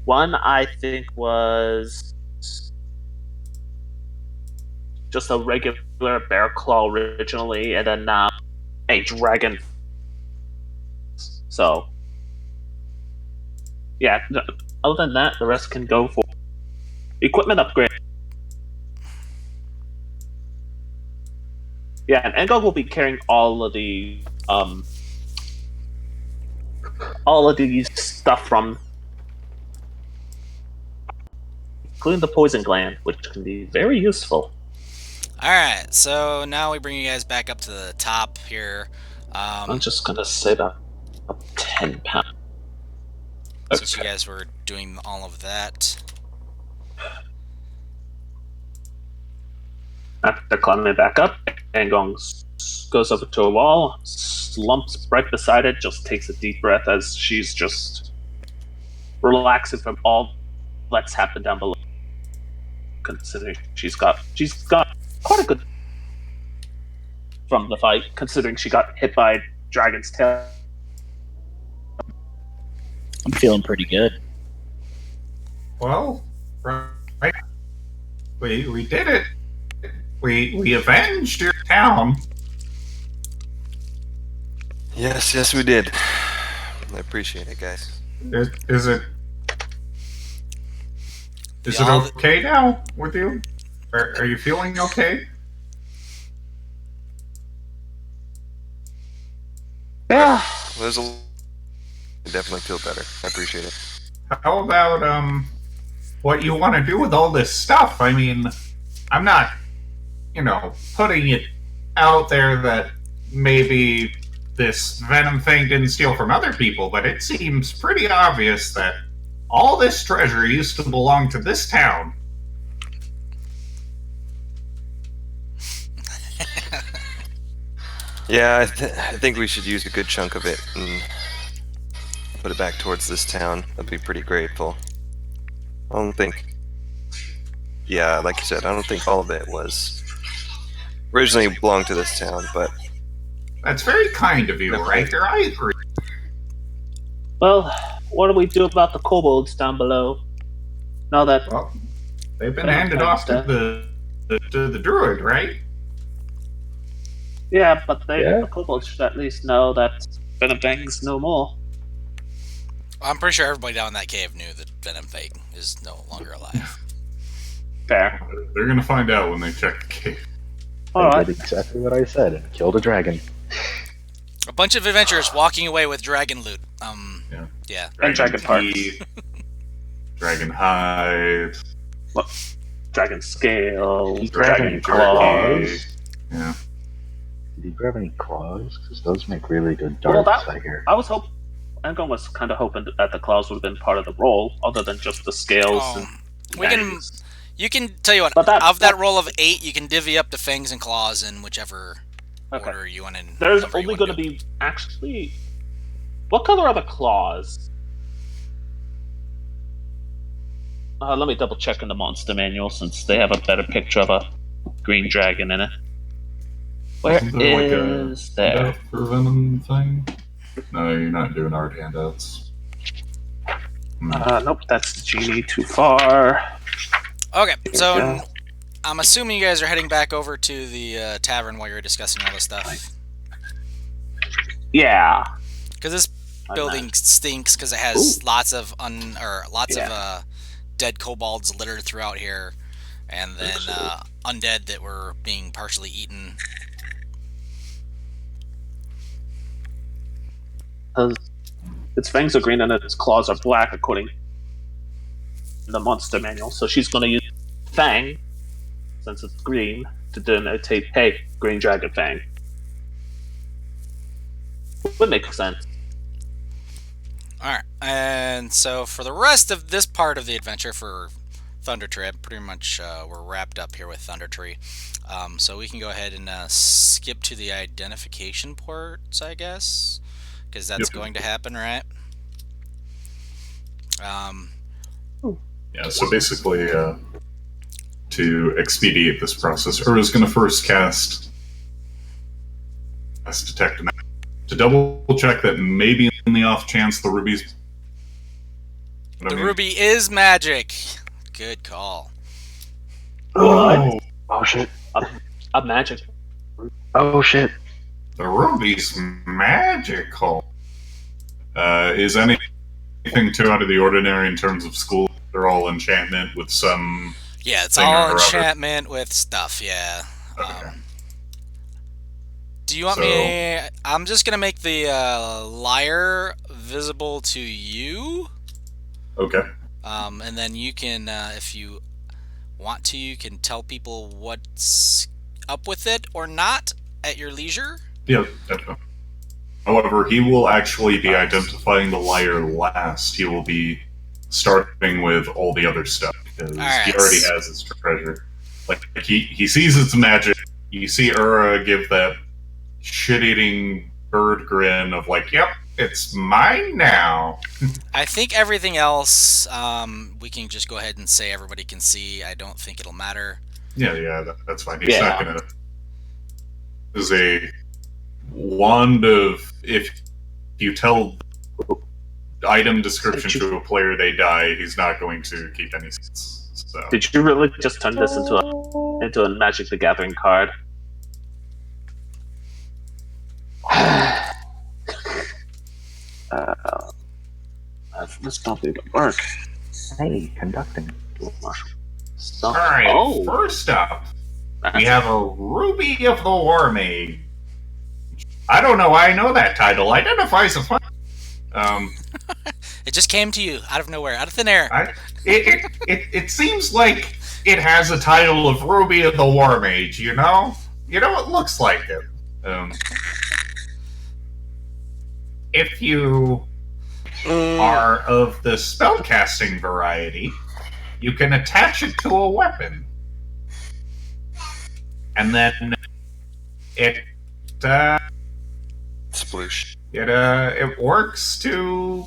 One I think was just a regular bear claw originally, and then a dragon. So, yeah. Other than that, the rest can go for equipment upgrade. Yeah, and Engog will be carrying all of these stuff from, including the poison gland, which can be very useful. Alright, so now we bring you guys back up to the top here. I'm just gonna say that 10 pounds. Since you guys were doing all of that. After climbing back up, Engong goes over to a wall, slumps right beside it, just takes a deep breath as she's just relaxing from all that's happened down below. Considering she's got quite a good from the fight, considering she got hit by a dragon's tail. I'm feeling pretty good. Well, right. We did it. We avenged your town. Yes, we did. I appreciate it, guys. Is it okay now with you? Are you feeling okay? Yeah. I definitely feel better. I appreciate it. How about what you want to do with all this stuff? I mean, I'm not, putting it out there that maybe this Venom thing didn't steal from other people, but it seems pretty obvious that all this treasure used to belong to this town. Yeah, I think we should use a good chunk of it and put it back towards this town. I'd be pretty grateful. I don't think Yeah, like you said, I don't think all of it was originally belonged to this town, but That's very kind of you, Riker. I agree. Well, what do we do about the kobolds down below? Now that Well, they've been Venom handed Fang's off to dead. the druid, right? Yeah, but Yeah. the kobolds should at least know that Venom Fang's no more. I'm pretty sure everybody down in that cave knew that Venom Fang is no longer alive. Fair. They're gonna find out when they check the cave. I Alright. did exactly what I said and killed a dragon. A bunch of adventurers walking away with dragon loot. Yeah. And dragon parts. teeth, dragon hide, Dragon scales, Did you grab dragon any claws. claws? Yeah. Did you grab any claws? Because those make really good Well, darts, I hear. I was Angon was kind of hoping that the claws would have been part of the roll, other than just the scales. Oh, And we can. knives. You can tell you what. But Of that roll of 8, you can divvy up the fangs and claws in whichever Okay. order you want to. There's only going to be actually. What color are the claws? Let me double check in the monster manual since they have a better picture of a green dragon in it. Where Isn't there like a is there? handout for Venom thing? No, you're not doing art handouts. Nope, that's the genie too far. Okay, so Yeah. I'm assuming you guys are heading back over to the tavern while you're discussing all this stuff. Yeah. Because this I'm building stinks because it has Ooh. lots of Yeah. dead kobolds littered throughout here, and then undead that were being partially eaten. Its fangs are green and its claws are black, according to the monster manual. So she's going to use Fang, since it's green, to denotate, hey, green dragon Fang. Would make sense. Alright, and so for the rest of this part of the adventure for Thunder Tree, pretty much we're wrapped up here with Thunder Tree. So we can go ahead and skip to the identification ports, I guess, because that's going to happen, right? Yeah, so basically, to expedite this process, Ura's going to first cast Detect Magic to double check that maybe in the off chance the ruby's. The ruby is magic. Good call. Oh, Oh shit. A magic. Oh shit. the ruby's magical. Is anything too out of the ordinary in terms of school? They're all enchantment with some. Yeah, it's Thing or all other. enchantment with stuff, yeah. Okay. Do you want me... I'm just going to make the lyre visible to you. Okay. And then you can, if you want to, you can tell people what's up with it or not at your leisure. Yeah, definitely. However, he will actually be identifying the lyre last. He will be starting with all the other stuff because he already has his treasure. Like he sees its magic. You see Ura give that shit-eating bird grin of like, "Yep, it's mine now." I think everything else we can just go ahead and say everybody can see. I don't think it'll matter. Yeah, that's fine. He's not gonna. This is a wand of if you tell item description to a player, they die. He's not going to keep any seats. So. Did you really just turn this into a Magic the Gathering card? This don't even work. Hey, conducting. All right. First up, we have a Ruby of the War Mage. I don't know why I know that title. Identifies a fun. It just came to you out of nowhere, out of thin air. It seems like it has a title of Ruby of the War Mage. You know, it looks like it. If you are of the spellcasting variety, you can attach it to a weapon, and then it sploosh. It works to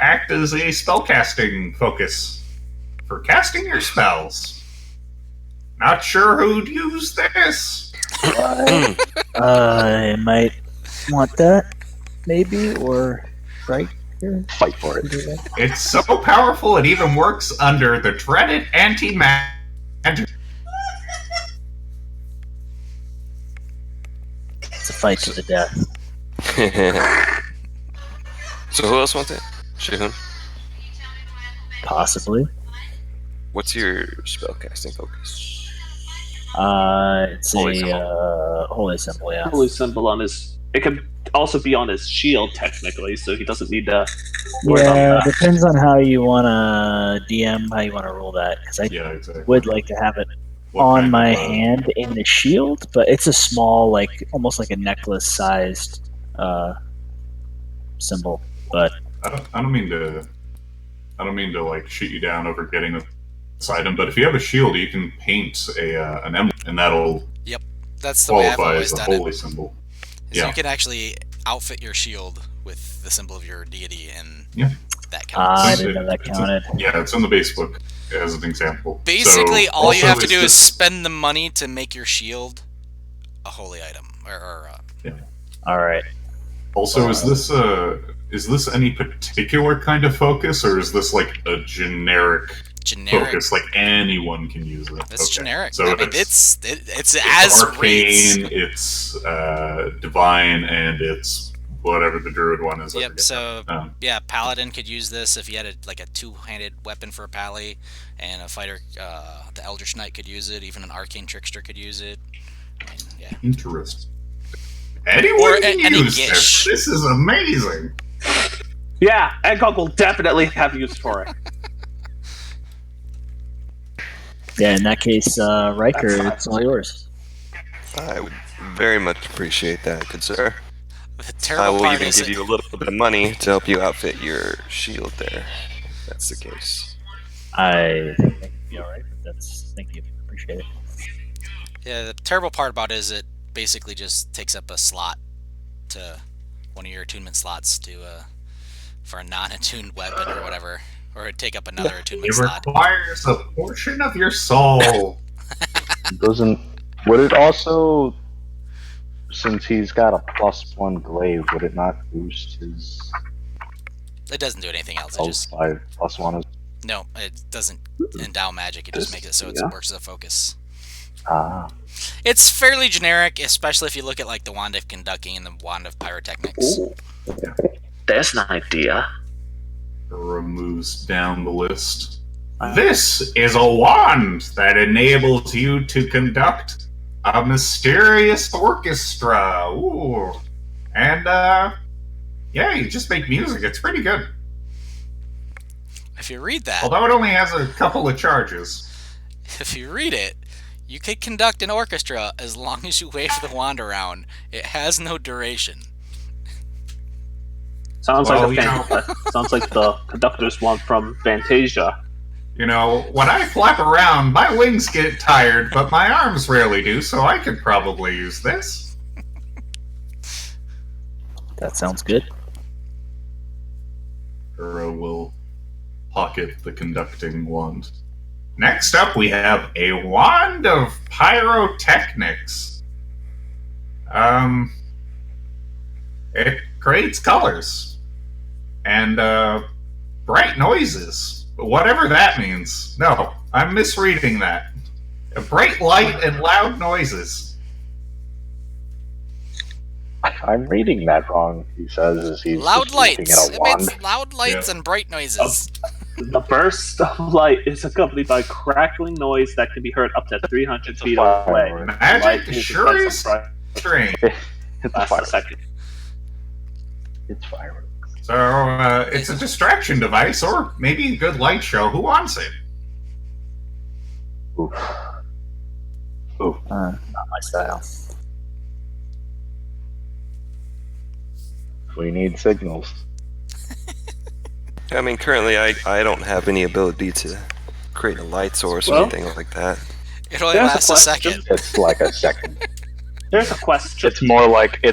act as a spellcasting focus. for casting your spells. Not sure who'd use this. I might want that, maybe, or right here. Fight for it. It's so powerful it even works under the dreaded anti-magic. It's a fight to the death. So who else wants it? Shihun? Possibly. What's your spellcasting focus? It's Holy a holy symbol, yeah. Holy symbol on his. It could also be on his shield, technically, so he doesn't need to. worry about Yeah, that. depends on how you want to DM, how you want to roll that. Because I Yeah, exactly. would like to have it What on kind my of, hand in the shield, but it's a small, like almost like a necklace-sized symbol. But I don't mean to like shoot you down over getting this item, but if you have a shield, you can paint an emblem, and that'll That's the way I've qualify always as a done holy it. symbol. So Yeah. you can actually outfit your shield with the symbol of your deity, and Yeah. that counts. I It's- didn't know that it's counted. Yeah, it's in the base book as an example. Basically, So, all you also have to it's do is just- spend the money to make your shield a holy item, or All right. Also, is this any particular kind of focus, or is this like a generic generic. focus? Like anyone can use it. It's generic. So I if mean, it's it's as rates. arcane, it's divine, and it's whatever the druid one is. I Yep. forget. So Yeah. paladin could use this if you had a two-handed weapon for a pally, and a fighter, the eldritch knight could use it. Even an arcane trickster could use it. And, yeah. Interesting. Anyone Or can any use gish. this. This is amazing. Yeah, Edgog will definitely have use for it. Yeah, in that case, Riker, That's fine. it's all yours. I would very much appreciate that, good sir. The I terrible will part even is give you a little bit of money to help you outfit your shield there. If that's the case. I think that could be all right. But thank you, appreciate it. yeah, the terrible part about it is it basically just takes up a slot to one of your attunement slots to for a non-attuned weapon or whatever, or it'd take up another attunement It slot. requires a portion of your soul. Doesn't would it also, since he's got a +1 glaive, would it not boost his It doesn't do anything else. It health just by +1? no, it doesn't endow magic. It just makes it so it Yeah. works as a focus. Ah, It's fairly generic, especially if you look at like the wand of conducting and the wand of pyrotechnics. Ooh. There's an idea. Removes down the list. This is a wand that enables you to conduct a mysterious orchestra. Ooh. And, yeah, you just make music. It's pretty good. If you read that, Although it only has a couple of charges. if you read it, you can conduct an orchestra as long as you wave the wand around. It has no duration. Sounds Well, like sounds like the conductor's one from Fantasia. You know, when I flap around, my wings get tired, but my arms rarely do, so I could probably use this. That sounds good. Uro will pocket the conducting wand. Next up, we have a wand of pyrotechnics. It creates colors and bright noises, whatever that means. No, I'm misreading that. A bright light and loud noises. I'm reading that wrong. He says as he's Loud just looking lights. at It a wand. means loud lights and bright noises. The burst of light is accompanied by crackling noise that can be heard up to 300 It's a feet away. firework. Magic Light is sure the is bright- strange. It's a Last a firework. second. It's fireworks. So, it's a distraction device, or maybe a good light show. Who wants it? Oof. Oof. Not my style. We need signals. I mean, currently I don't have any ability to create a light source or Well- anything like that. It only There's a lasts a question. second. It's like a second. There's a question. It's more like a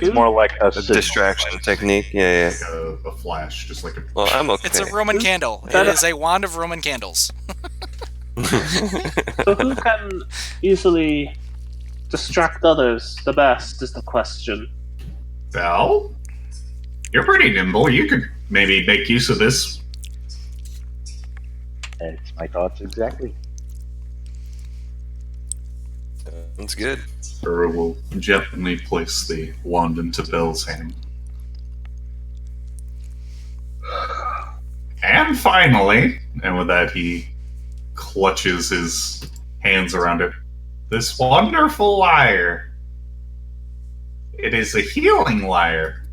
A signal. distraction technique, yeah. Like a flash, just like a. Well, I'm okay. It's a Roman candle. It that a- is a wand of Roman candles. So who can easily distract others the best is the question. Bell? You're pretty nimble. You could maybe make use of this. It's my thoughts exactly. That's good. Or will gently place the wand into Bell's hand. And finally, and with that he clutches his hands around it. This wonderful lyre. It is a healing lyre.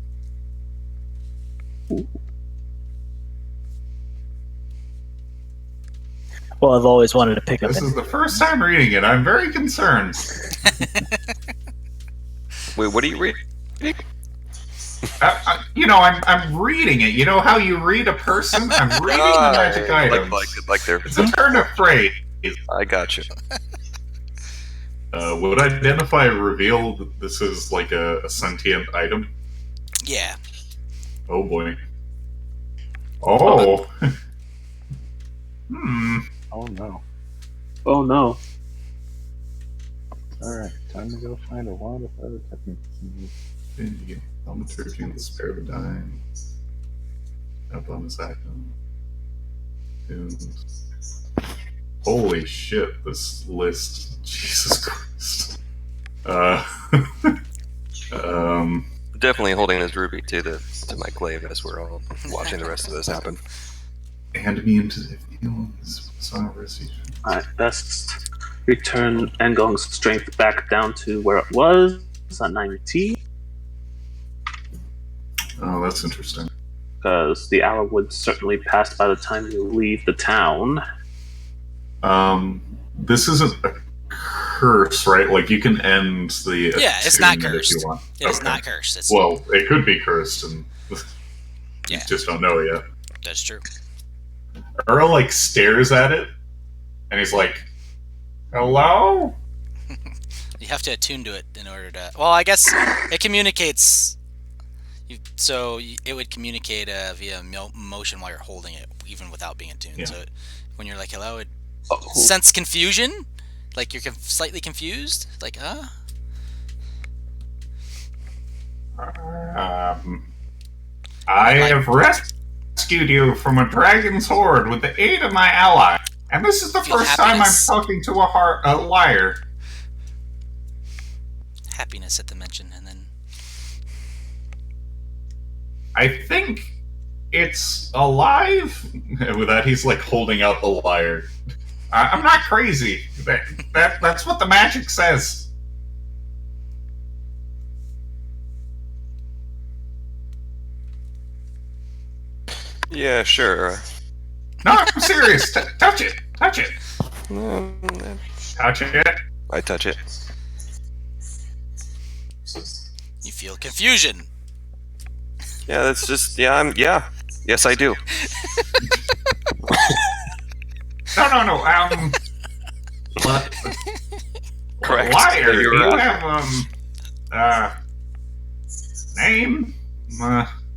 Well, I've always wanted to pick up. This is the first time reading it. I'm very concerned. Wait, what are you reading? I'm reading it. You know how you read a person? I'm reading the magic items. Like they're. It's a turn of phrase. I got you. Would identify reveal that this is like a sentient item? Yeah. Oh boy. Oh. Oh no. Oh no. Alright, time to go find a wand of other techniques. Thaumaturgy and the spare of a dime. Up on his icon. Holy shit, this list. Jesus Christ. Definitely holding his ruby to my glaive as we're all watching the rest of this happen. Hand me into the feelings. Alright, best return Engong's strength back down to where it was at 19. Oh, that's interesting. Because the hour would certainly pass by the time you leave the town. This isn't a curse, right? Like you can end the Yeah, it's not attunement if cursed. you want. It's Okay. not cursed. It's, Well, it could be cursed, and Yeah. you just don't know yet. that's true. Earl like stares at it, and he's like, "Hello." You have to attune to it in order to. Well, I guess it communicates. It would communicate via motion while you're holding it, even without being attuned. Yeah. So when you're like, "Hello," it sense confusion, like you're slightly confused, like, I have rescued you from a dragon's horde with the aid of my ally, and this is the Feel first time I'm happiness. talking to a liar. happiness at the mention, and then I think it's alive. With that, he's like holding out the lyre. I'm not crazy. That's what the magic says. Yeah, sure. No, I'm serious. Touch it. Touch it. Touch it. I touch it. you feel confusion. Yeah, that's just Yes, I do. No. Correct. Liar. You're Do you right. have name?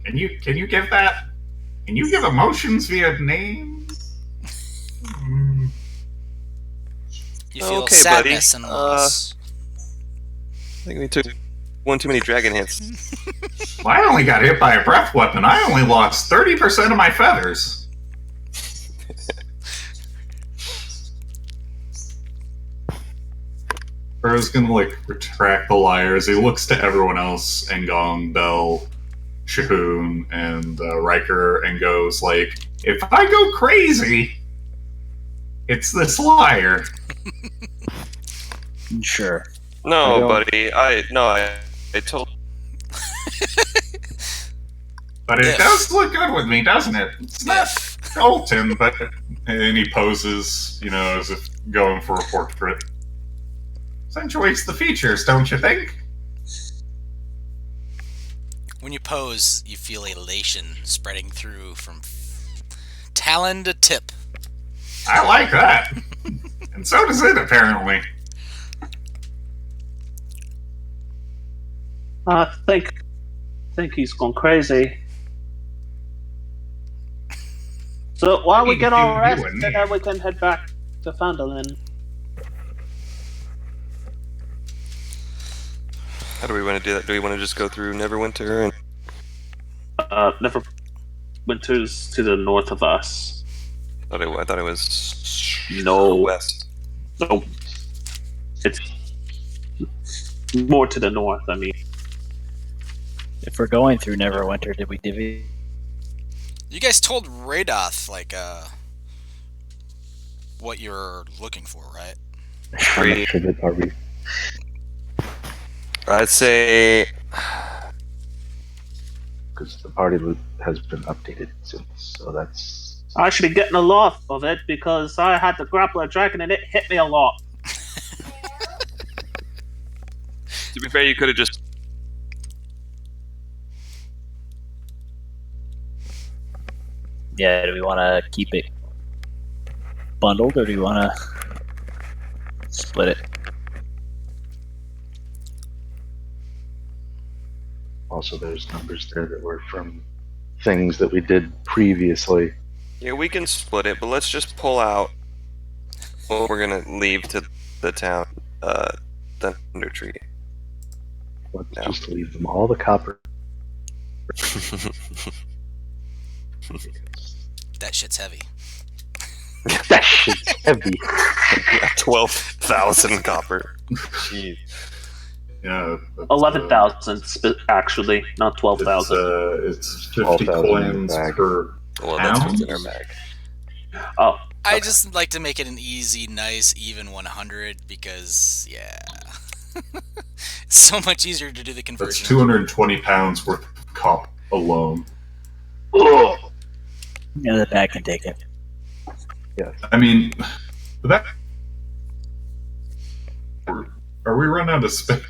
Can you give that? Can you give emotions via name? You feel Okay, sadness buddy. and loss. I think we took one too many dragon hits. Well, I only got hit by a breath weapon. I only lost 30% of my feathers. Burrow's gonna like retract the lyres. He looks to everyone else, Engong, Bell, Shahoon, and Riker, and goes like, "If I go crazy, it's this lyre." Sure. No, buddy. I told. But it If. does look good with me, doesn't it? It's not If. Colton, but and he poses, as if going for a portrait. Accentuates the features, don't you think? When you pose, you feel elation spreading through from talon to tip. I like that. And so does it, apparently. I think he's gone crazy. So while we get all rested, then we can head back to Fandolin. How do we want to do that? Do we want to just go through Neverwinter? And... Neverwinter's to the north of us. I thought it was No. west. No. It's more to the north, I mean. If we're going through Neverwinter, did we divvy? You guys told Radoth, like, what you're looking for, right? How much of it are we? I'd say Because the party loot has been updated since, so that's I should be getting a lot of it because I had to grapple a dragon and it hit me a lot. to be fair, you could have just. Yeah, do we want to keep it bundled or do we want to split it? also there's numbers there that were from things that we did previously. Yeah, we can split it, but let's just pull out what we're gonna leave to the town, Thunder Tree. Let's No. just leave them all the copper. That shit's heavy. That shit's heavy. 12,000 copper. Jeez. Yeah. that's, 11,000 actually, not 12,000. It's 50 12,000 coins bag. per Well, that's pound. what's in our bag. Oh, I just like to make it an easy, nice, even 100 because, yeah. It's so much easier to do the That's conversion. 220 pounds worth of cop alone. Ugh. Yeah, the bag can take it. Yes. I mean, that. Are we run out of space?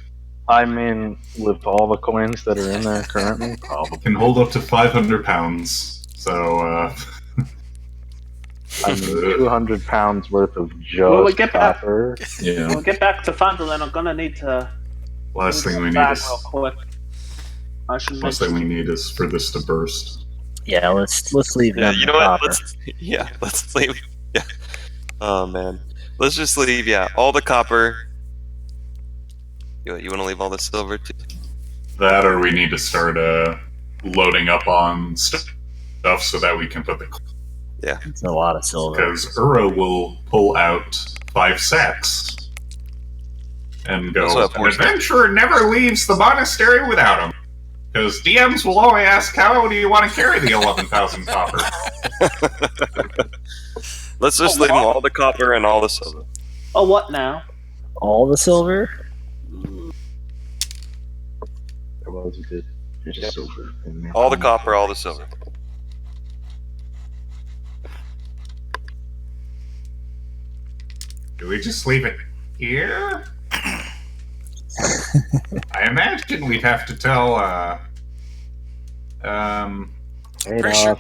I mean, with all the coins that are in there currently, probably. Can hold up to 500 pounds. So, I mean, 200 pounds worth of Well, we just get back- copper. yeah. we'll get back to Fandolin. I'm gonna need to. Last thing we need back is real quick. I should last thing we need is for this to burst. Yeah, let's leave Yeah, them you the know what? copper. Let's leave. Yeah. Oh man, let's just leave. Yeah, all the copper. You want to leave all the silver too? That, or we need to start loading up on stuff so that we can put the. It's a lot of silver. Because Uro will pull out 5 sacks and go. Also have An horses. adventurer never leaves the monastery without him. Because DMs will always ask, "How do you want to carry the 11,000 copper?" Let's just leave them all the copper and all the silver. Oh, what now? All the silver? There was a good. There's Yep. silver in there. All the copper, all the silver. Do we just leave it here? I imagine we'd have to tell. Pretty sure- Radar.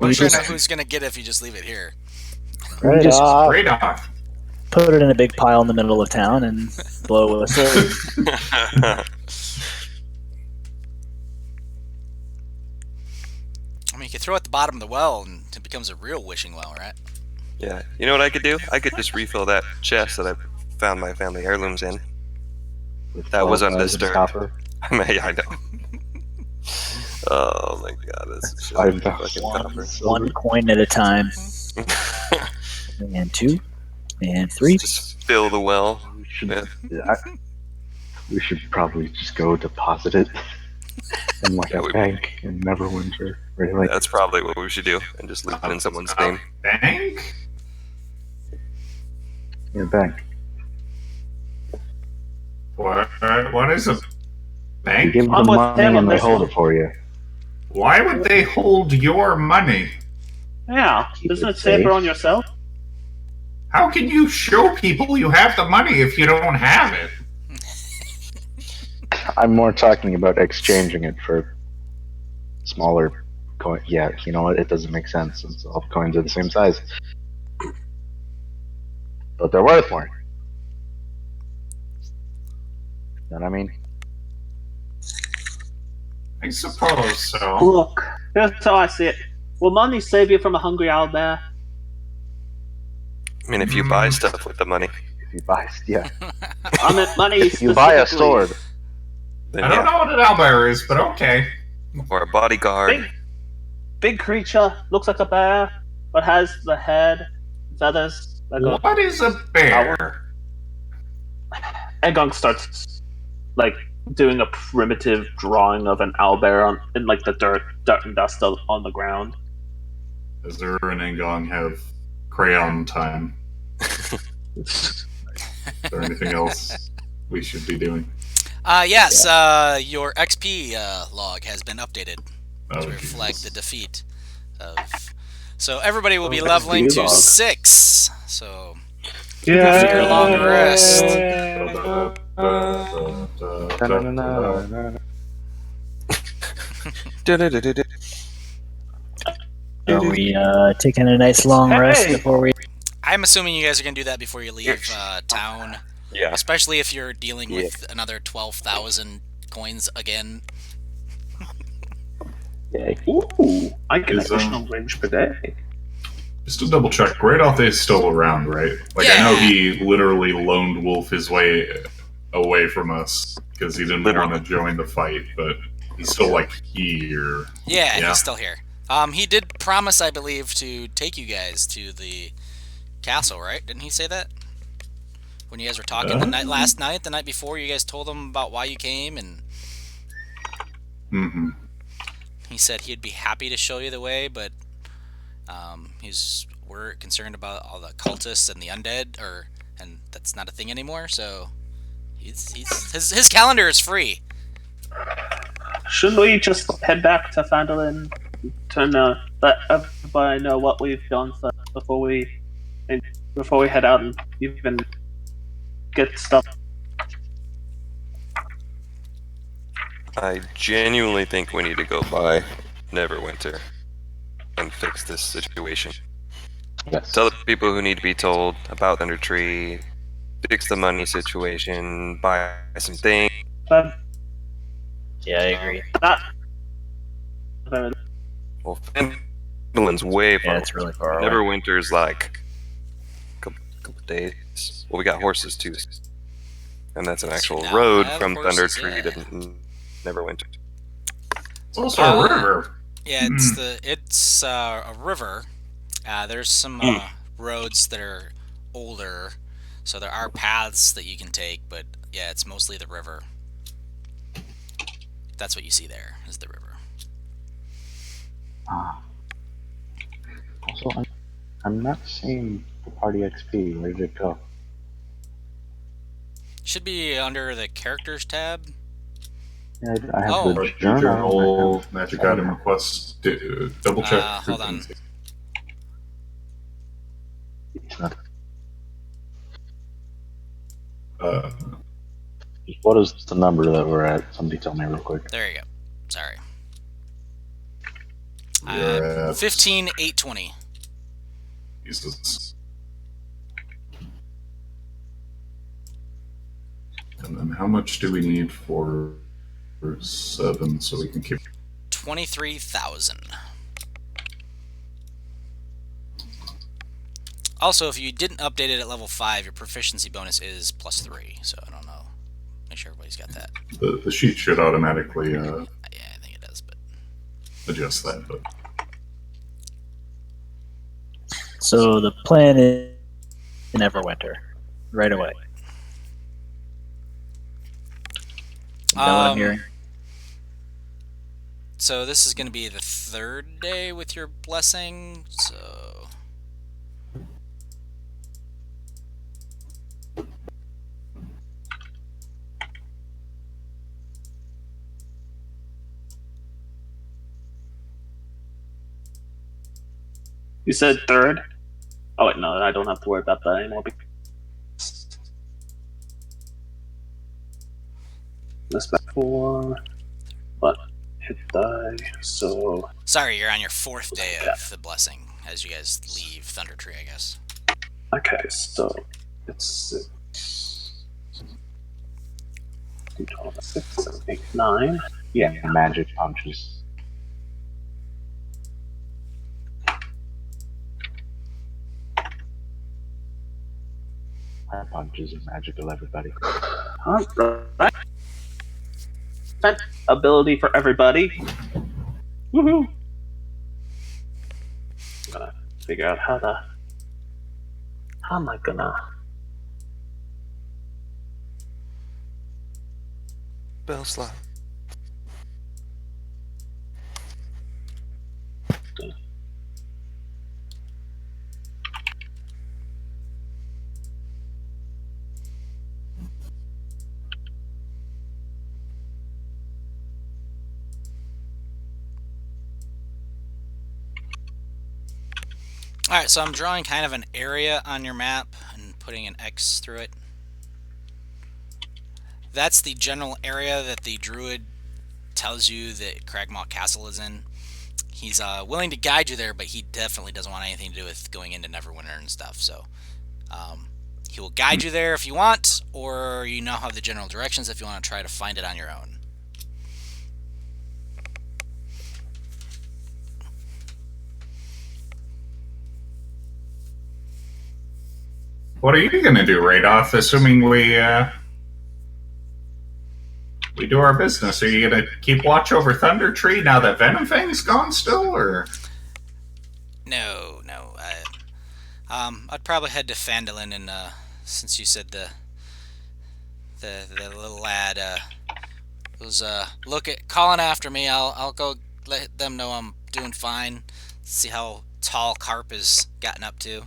I'm sure just- know who's gonna get it if you just leave it here. We just Radar. Straight off. put it in a big pile in the middle of town and blow a whistle. I mean, you could throw it at the bottom of the well and it becomes a real wishing well, right? Yeah, you know what I could do? I could just refill that chest that I found my family heirlooms in. With That was 12,000 undisturbed. copper. I mean, yeah, I know. Oh my god, this is I've just got fucking one. copper. One coin at a time. And 2. And 3. Just fill the well. We should, Yeah. we should probably just go deposit it in like Yeah, a we- bank in Neverwinter. Right? Like, That's probably what we should do, and just leave it in someone's name. Bank? in a bank. What is a You bank? give them I'm with money him on and they this hold one. it for you. Why would they hold your money? Yeah, Keep isn't it it safer safe. on yourself? How can you show people you have the money if you don't have it? I'm more talking about exchanging it for smaller coin. Yeah, you know what? It doesn't make sense since all the coins are the same size. But they're worth more. You know what I mean? I suppose so. Look, here's how I see it. Will money save you from a hungry owlbear? I mean, if you buy stuff with the money, If you buy, yeah, I meant money if you buy a specifically. sword, then I don't know what an owlbear is, but okay. or a bodyguard. Big creature, looks like a bear, but has the head, feathers. What is a bear? Engong starts like doing a primitive drawing of an owlbear in like the dirt and dust on the ground. Does Ur and Engong have crayon time? Is there anything else we should be doing? Yes, your XP log has been updated Oh, to reflect Jesus. the defeat of. So everybody will be Oh, leveling XP to log. 6. So Yeah. After your long rest. Da-na-na-na-na-na. Are we taking a nice long rest Hey! before we? I'm assuming you guys are gonna do that before you leave town, Yeah. especially if you're dealing with another 12,000 coins again. Yay. Ooh, I get Is, additional range per day. Just to double check, Great Auth is still around, right? Like, I know he literally lone wolf his way away from us because he didn't want to join the fight, but he's still, like, here. Yeah, Yeah. he's still here. He did promise, I believe, to take you guys to the castle, right? Didn't he say that? When you guys were talking the night before, you guys told him about why you came, and Mm-hmm. he said he'd be happy to show you the way, but we're concerned about all the cultists and the undead, and that's not a thing anymore. So his calendar is free. Shouldn't we just head back to Phandalin to let everybody know what we've done before we head out and even get stuff? I genuinely think we need to go by Neverwinter and fix this situation. Yes. Tell the people who need to be told about Thunder Tree, fix the money situation, buy some things. But Yeah, I agree. not very. Well, Phandalin's way far. Yeah, it's really far away. Neverwinter's like a couple days. Well, we got horses too, and that's an actual now road have from Thunder horses, Tree yeah. to Neverwinter. It's also a river. Yeah, it's a river. There's some roads that are older, so there are paths that you can take, but yeah, it's mostly the river. That's what you see there, is the river. Also, I'm not seeing the party XP. Where did it go? Should be under the characters tab. Yeah, I have Oh. the Right, journal. journal, I have magic item requests. Double check. Hold on. What is the number that we're at? Somebody tell me real quick. There you go. Sorry. We're at 15,820. Jesus. And then how much do we need for 7 so we can keep 23,000. Also, if you didn't update it at level 5, your proficiency bonus is +3. So I don't know. Make sure everybody's got that. the sheet should automatically Yeah, I think it does. But adjust that, but So the plan is Neverwinter, right away. Is that what I'm hearing? So this is going to be the 3rd day with your blessing. So You said 3rd? Oh wait, no, I don't have to worry about that anymore. This back 4, but hit die. So sorry, you're on your 4th day of the blessing as you guys leave Thunder Tree, I guess. okay, so it's 12, 6, 7, 8, 9. Yeah. Magic punches. Fire punches are magical, everybody. All right. Ability for everybody. Woohoo! I'm gonna figure out how am I gonna. Bell slot. Alright, so I'm drawing kind of an area on your map and putting an X through it. That's the general area that the druid tells you that Cragmaw Castle is in. He's willing to guide you there, but he definitely doesn't want anything to do with going into Neverwinter and stuff. So he will guide you there if you want, or you now have the general directions if you want to try to find it on your own. What are you going to do, Radoth, assuming we do our business? Are you going to keep watch over Thunder Tree now that Venom Fang's gone still, or? No. I'd probably head to Phandalin, and since you said the little lad was calling after me, I'll go let them know I'm doing fine. See how tall Carp has gotten up to.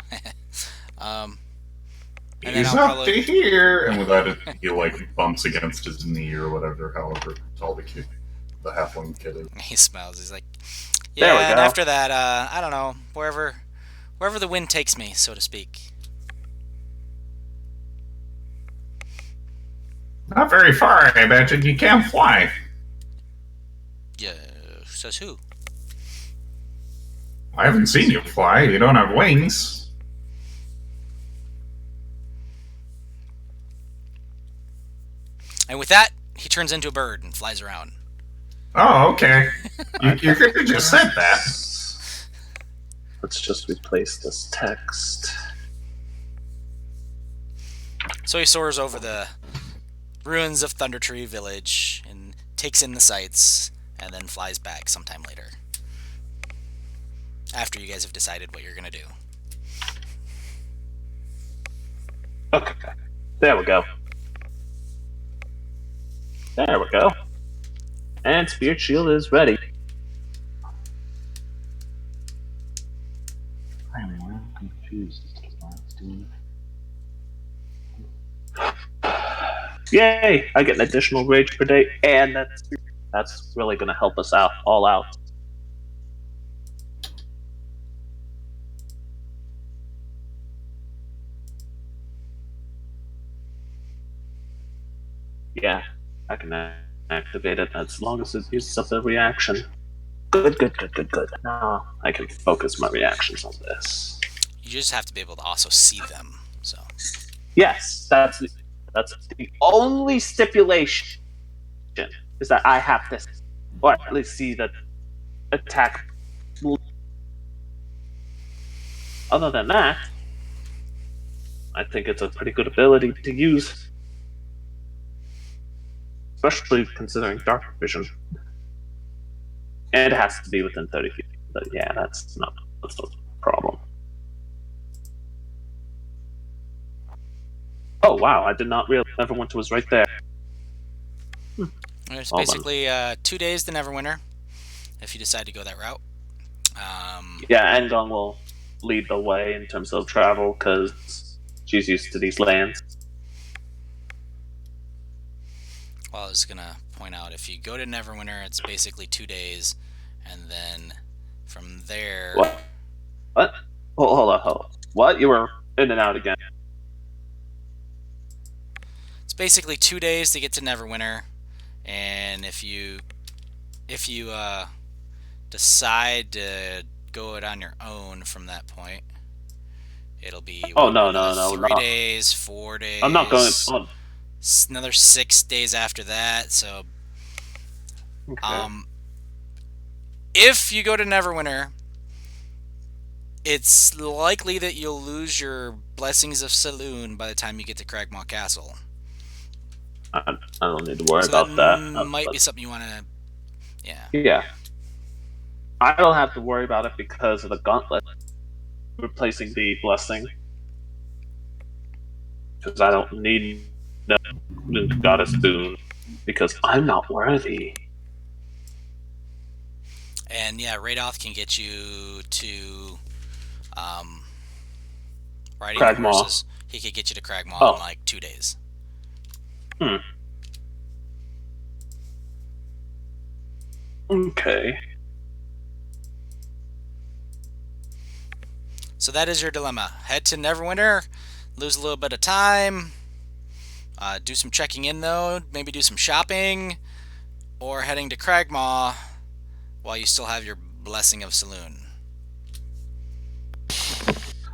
And He's up to here, and with that, he bumps against his knee or whatever. However tall the halfling kid is. He smiles. He's like, There yeah. we And go. after that, I don't know, wherever the wind takes me, so to speak. Not very far, I imagine. You can't fly. Yeah, says who? I haven't seen you fly. You don't have wings. And with that, he turns into a bird and flies around. Oh, okay. You could have just said that. Let's just replace this text. So he soars over the ruins of Thundertree Village and takes in the sights, and then flies back sometime later. After you guys have decided what you're going to do. Okay. There we go. There we go. And Spirit Shield is ready. I'm well confused as to what it's doing. Yay! I get an additional rage per day, and that's really going to help us out, all out. Yeah, I can activate it as long as it uses up the reaction. Good. Now I can focus my reactions on this. You just have to be able to also see them. So Yes, that's the only stipulation is that I have to, or at least see the attack. Other than that, I think it's a pretty good ability to use, especially considering dark vision. And it has to be within 30 feet. But yeah, that's not a problem. Oh wow, I did not realize Neverwinter was right there. it's Hold on. basically 2 days to Neverwinter, if you decide to go that route. Yeah, Engong will lead the way in terms of travel because she's used to these lands. Well, I was going to point out, if you go to Neverwinter, it's basically 2 days, and then from there... What? Hold on. What? You were in and out again. It's basically 2 days to get to Neverwinter, and if you decide to go it on your own from that point, it'll be No. 3 days, 4 days. I'm not going on. Another 6 days after that. So, Okay. if you go to Neverwinter, It's likely that you'll lose your blessings of Saloon by the time you get to Cragmaw Castle. I don't need to worry So that about that. might But be something you want to. Yeah. yeah, I don't have to worry about it because of the gauntlet replacing the blessing. Because I don't need the goddess boon because I'm not worthy. And yeah, Radoth can get you to riding the Cragmaw. horses. He could get you to Cragmaw Oh. in like 2 days. Okay. So that is your dilemma. Head to Neverwinter, lose a little bit of time, do some checking in though, maybe do some shopping, or heading to Cragmaw while you still have your blessing of Saloon.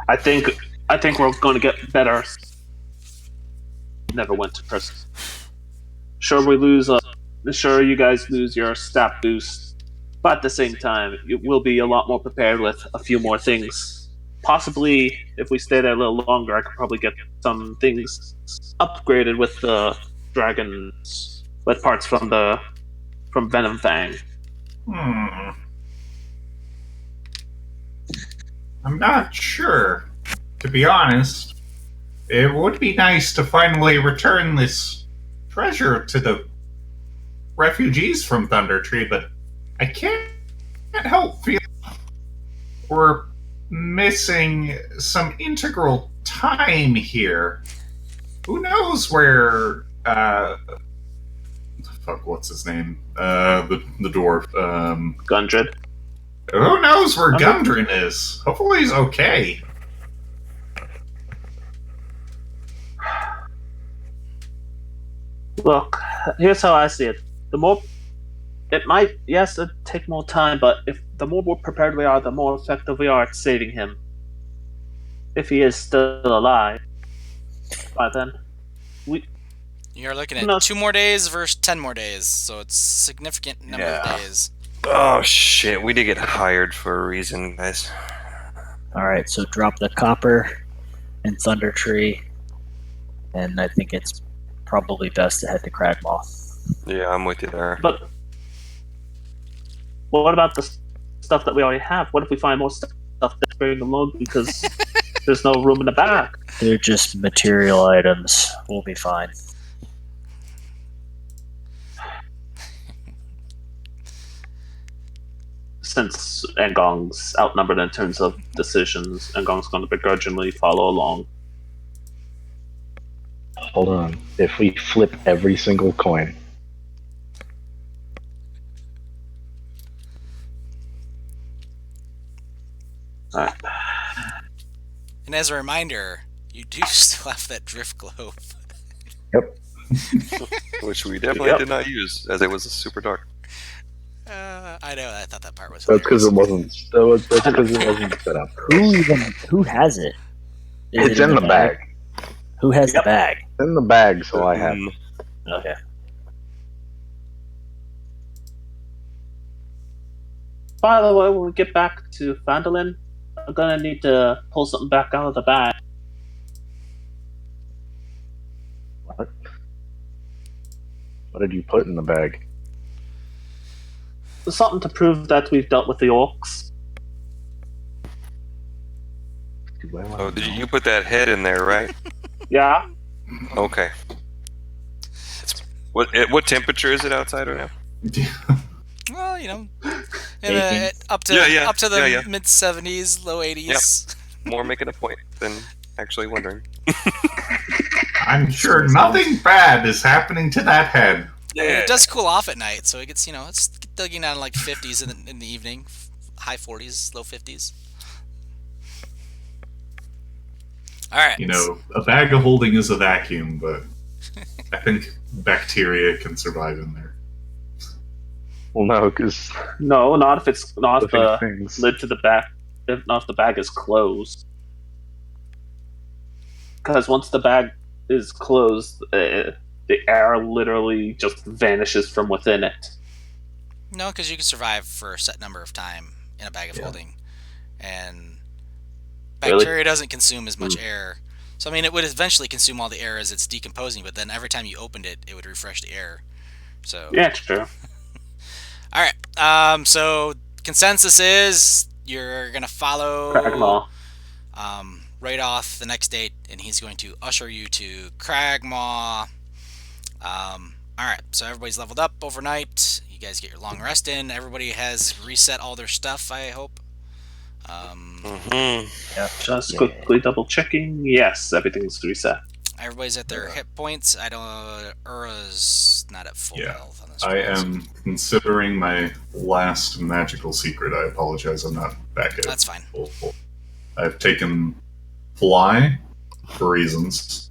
I think we're going to get better. Never went to prison. Sure, we lose. Sure, you guys lose your stat boost, but at the same time, we'll be a lot more prepared with a few more things. Possibly, if we stay there a little longer, I could probably get some things upgraded with the dragons, with parts from Venom Fang. I'm not sure. To be honest, it would be nice to finally return this treasure to the refugees from Thunder Tree, but I can't help feel we're missing some integral time here. Who knows where fuck, what's his name? The dwarf. Gundred. Who knows where Okay. Gundren is? Hopefully he's okay. Look, here's how I see it. The more it might, yes, it take more time, but if the more prepared we are, the more effective we are at saving him. If he is still alive, by then, You're looking at No. 2 more days versus 10 more days, so it's a significant number of Yeah. days. Oh shit, we did get hired for a reason, guys. All right, so drop the copper and Thunder Tree, and I think it's probably best to head to Cragmaw. Yeah, I'm with you there. but what about the stuff that we already have? What if we find more stuff that's bring along because there's no room in the bag? They're just material items. We'll be fine. Since Engong's outnumbered in terms of decisions, Engong's going to begrudgingly follow along. Hold on. If we flip every single coin, Alright. And as a reminder, you do still have that drift globe. Which we definitely Yep. did not use, as it was super dark. I know. I thought that part was. that's because it hilarious. wasn't. That's because it wasn't set up. Who has it? Is It's it in the bag. Who has Yep. the bag? It's in the bag, so I have. Mm, Okay. By the way, when we get back to Phandalin, I'm gonna need to pull something back out of the bag. What? What did you put in the bag? Something to prove that we've dealt with the orcs. Do I wanna Oh, did know? you put that head in there, right? Yeah. Okay. What temperature is it outside right now? Well, you know, Baking. up to Yeah, the mid 70s, low 80s. More making a point than actually wondering. I'm sure nothing bad is happening to that head. It does cool off at night, so it gets it's digging down like 50s in the evening, high 40s, low 50s. All right. You know, a bag of holding is a vacuum, but I think bacteria can survive in there. Well, no, because No, not if it's not if the things. lid to the bag. If not if the bag is closed. Because once the bag is closed, the air literally just vanishes from within it. No, because you can survive for a set number of time in a bag of Yeah. holding, and bacteria doesn't consume as much air. So I mean, it would eventually consume all the air as it's decomposing, but then every time you opened it, it would refresh the air. So Yeah, true. all right. So consensus is you're gonna follow Cragmaw. right off the next date, and he's going to usher you to Cragmaw. All right. So everybody's leveled up overnight. You guys get your long rest in. Everybody has reset all their stuff, I hope. Just quickly double checking. Yes, everything's reset. Everybody's at their hit points. I don't. Ura's not at full Yeah. health on this. I am considering my last magical secret. I apologize, I'm not back at That's fine. full. I've taken fly for reasons,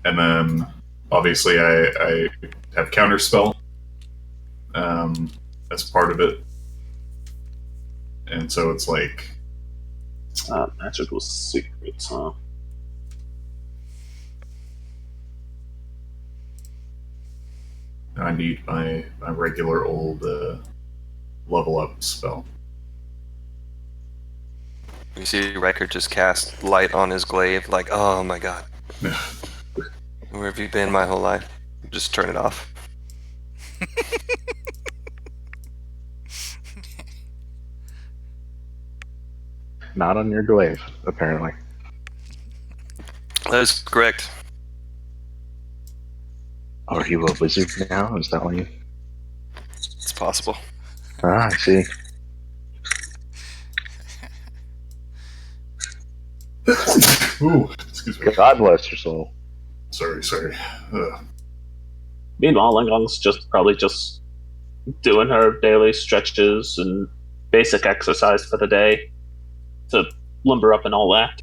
and then obviously I have counterspell as part of it, and so it's like Magical secrets, huh? I need my regular old level up spell. You see Riker just cast light on his glaive, like, oh my god. Where have you been my whole life? Just turn it off. Not on your glaive, apparently. That is correct. Are you a wizard now? Is that what you... It's possible. Ah, I see. Ooh, excuse me. God bless your soul. Sorry. Meanwhile, Langong's probably just doing her daily stretches and basic exercise for the day to limber up and all that.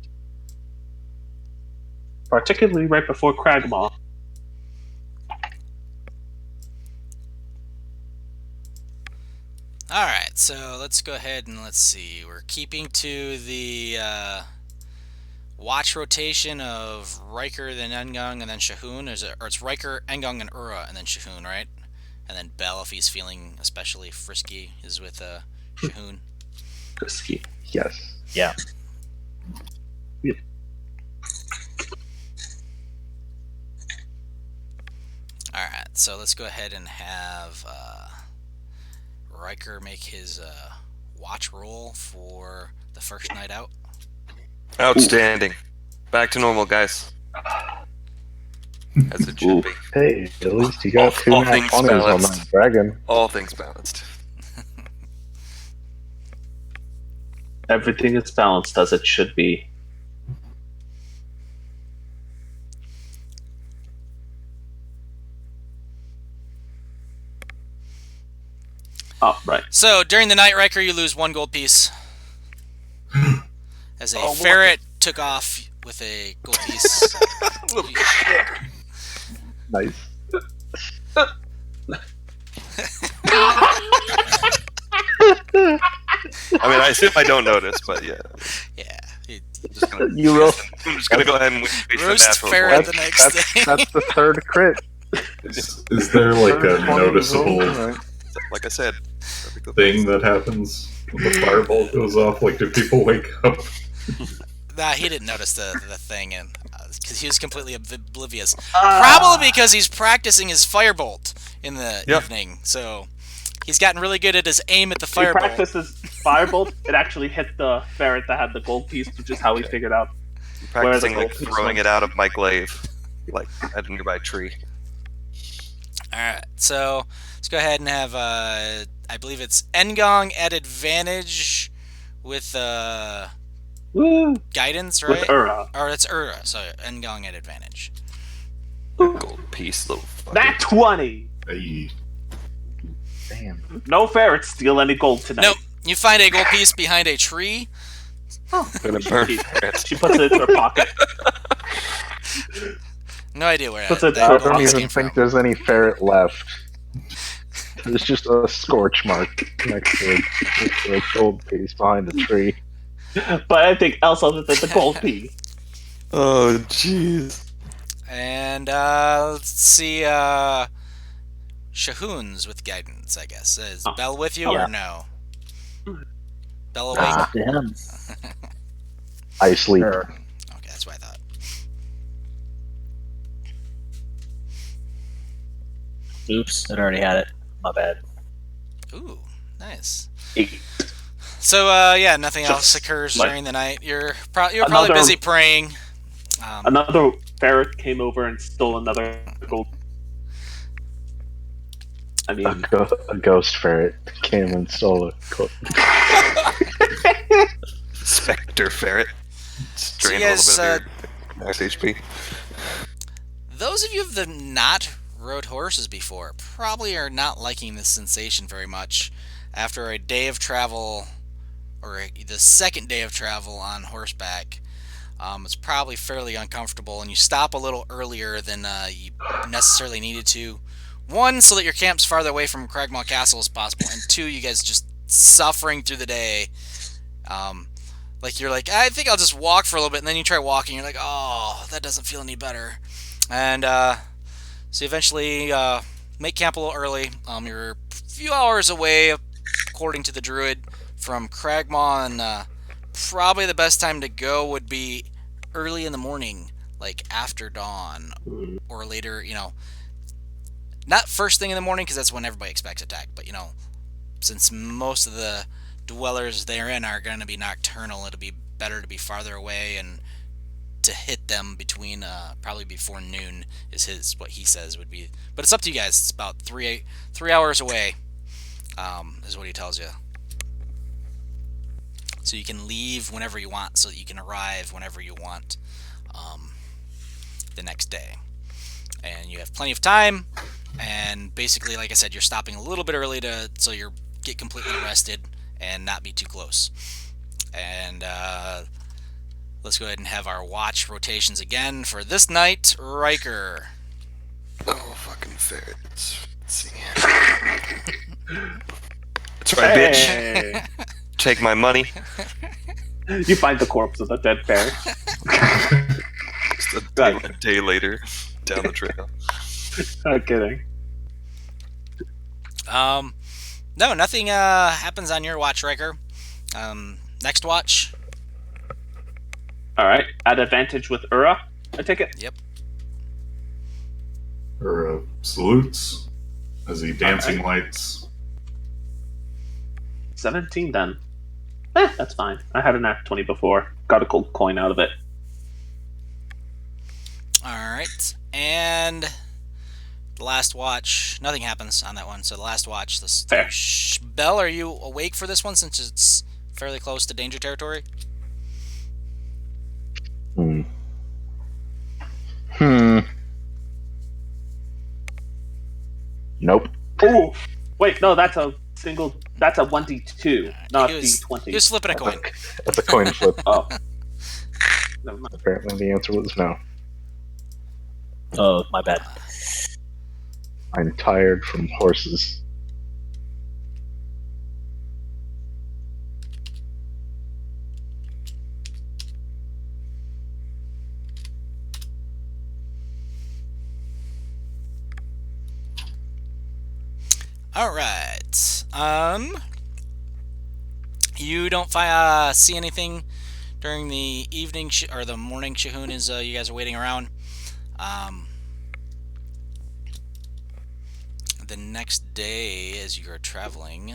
Particularly right before Cragmaw. Alright, so let's go ahead and let's see. We're keeping to the watch rotation of Riker, then Engung, and then Shahoon. Or it's Riker, Engung, and Ura, and then Shahoon, right? And then Bell, if he's feeling especially frisky, is with Shahoon. Frisky. Yes. Yeah. Alright, so let's go ahead and have Riker make his watch roll for the first night out. Outstanding. Back to normal, guys. As it should be. Hey, at least you got All 2 things 20s on balanced. that dragon. All things balanced. Everything is balanced as it should be. Oh, right. So during the night, Riker, you lose 1 gold piece. As a ferret took off with a gold piece. Nice. I mean, I assume I don't notice, but yeah. Yeah. I'm just gonna, You roll. I'm just gonna go ahead and wait for the Roast natural ferret one. the next day. That's the 3rd crit. Is there like a noticeable Like I said. thing that happens when the fireball goes off? Like, do people wake up? Nah, he didn't notice the thing, and because he was completely oblivious. Probably because he's practicing his firebolt in the evening. So he's gotten really good at his aim at the He firebolt. practices firebolt. It actually hit the ferret that had the gold piece, which is how he figured out. I'm practicing Where the like gold piece throwing went. it out of my glaive, like at a nearby tree. All right, so let's go ahead and have I believe it's Engong at advantage with Woo! guidance, right? With Ura. Or it's Ura. So Engong at advantage. Gold piece, little fucker. Nat 20! Hey, Damn. No ferrets steal any gold tonight. Nope. You find a gold piece behind a tree. Gonna burn ferrets. She puts it in her pocket. No idea where Puts that it- I gold don't piece even came think from. there's any ferret left. There's just a scorch mark next to it. Just a gold piece behind the tree. But anything else other than the gold piece. Oh, jeez. And let's see, Shahoon's with guidance, I guess. Is Bell with you Yeah. or no? Bell awake? Up to him. I sleep. Or Okay, that's what I thought. oops, it already had it. My bad. Ooh, nice. 8. So yeah, nothing else Just occurs like- during the night. You're probably Another- busy praying. Another ferret came over and stole another gold. I A, mean, a ghost ferret came and stole Spectre ferret. Just So you drained a guys, little bit of your max HP. those of you that have not rode horses before probably are not liking this sensation very much. After a day of travel, or the second day of travel on horseback, it's probably fairly uncomfortable, and you stop a little earlier than you necessarily needed to. One, so that your camp's farther away from Cragmaw Castle as possible, and two, you guys just suffering through the day. Like you're like, I think I'll just walk for a little bit, and then you try walking, you're like, oh, that doesn't feel any better. And so you eventually make camp a little early. You're a few hours away, according to the druid, from Cragmaw, and probably the best time to go would be early in the morning, like after dawn, or later, not first thing in the morning, because that's when everybody expects attack, but since most of the dwellers therein are going to be nocturnal, it'll be better to be farther away and to hit them between probably before noon is what he says would be. But it's up to you guys. It's about 3 hours away, is what he tells you. So you can leave whenever you want, so that you can arrive whenever you want the next day. And you have plenty of time. And basically, like I said, you're stopping a little bit early so you get completely rested and not be too close. And let's go ahead and have our watch rotations again for this night. Riker. Oh, fucking ferrets. Let's see. That's right, bitch. hey, Take my money. you find the corpse of the dead ferret. Just a day later, down the trail. Not kidding. No, nothing happens on your watch, Riker. Next watch. All right, at advantage with Ura, I take it. Yep. Or salutes as he dancing lights. 17 then. That's fine. I had a nat 20 before. Got a gold coin out of it. All right, and the last watch. Nothing happens on that one. So the last watch. Fair. Belle, are you awake for this one since it's fairly close to danger territory? Nope. Oh, wait, no, that's a single. That's a 1d2, not He was d20. flipping a coin. That's a coin flip. Oh, never mind. Apparently the answer was no. Oh, my bad. I'm tired from horses. All right. You don't see anything during the evening or the morning, Shahun, as you guys are waiting around. The next day, as you are traveling,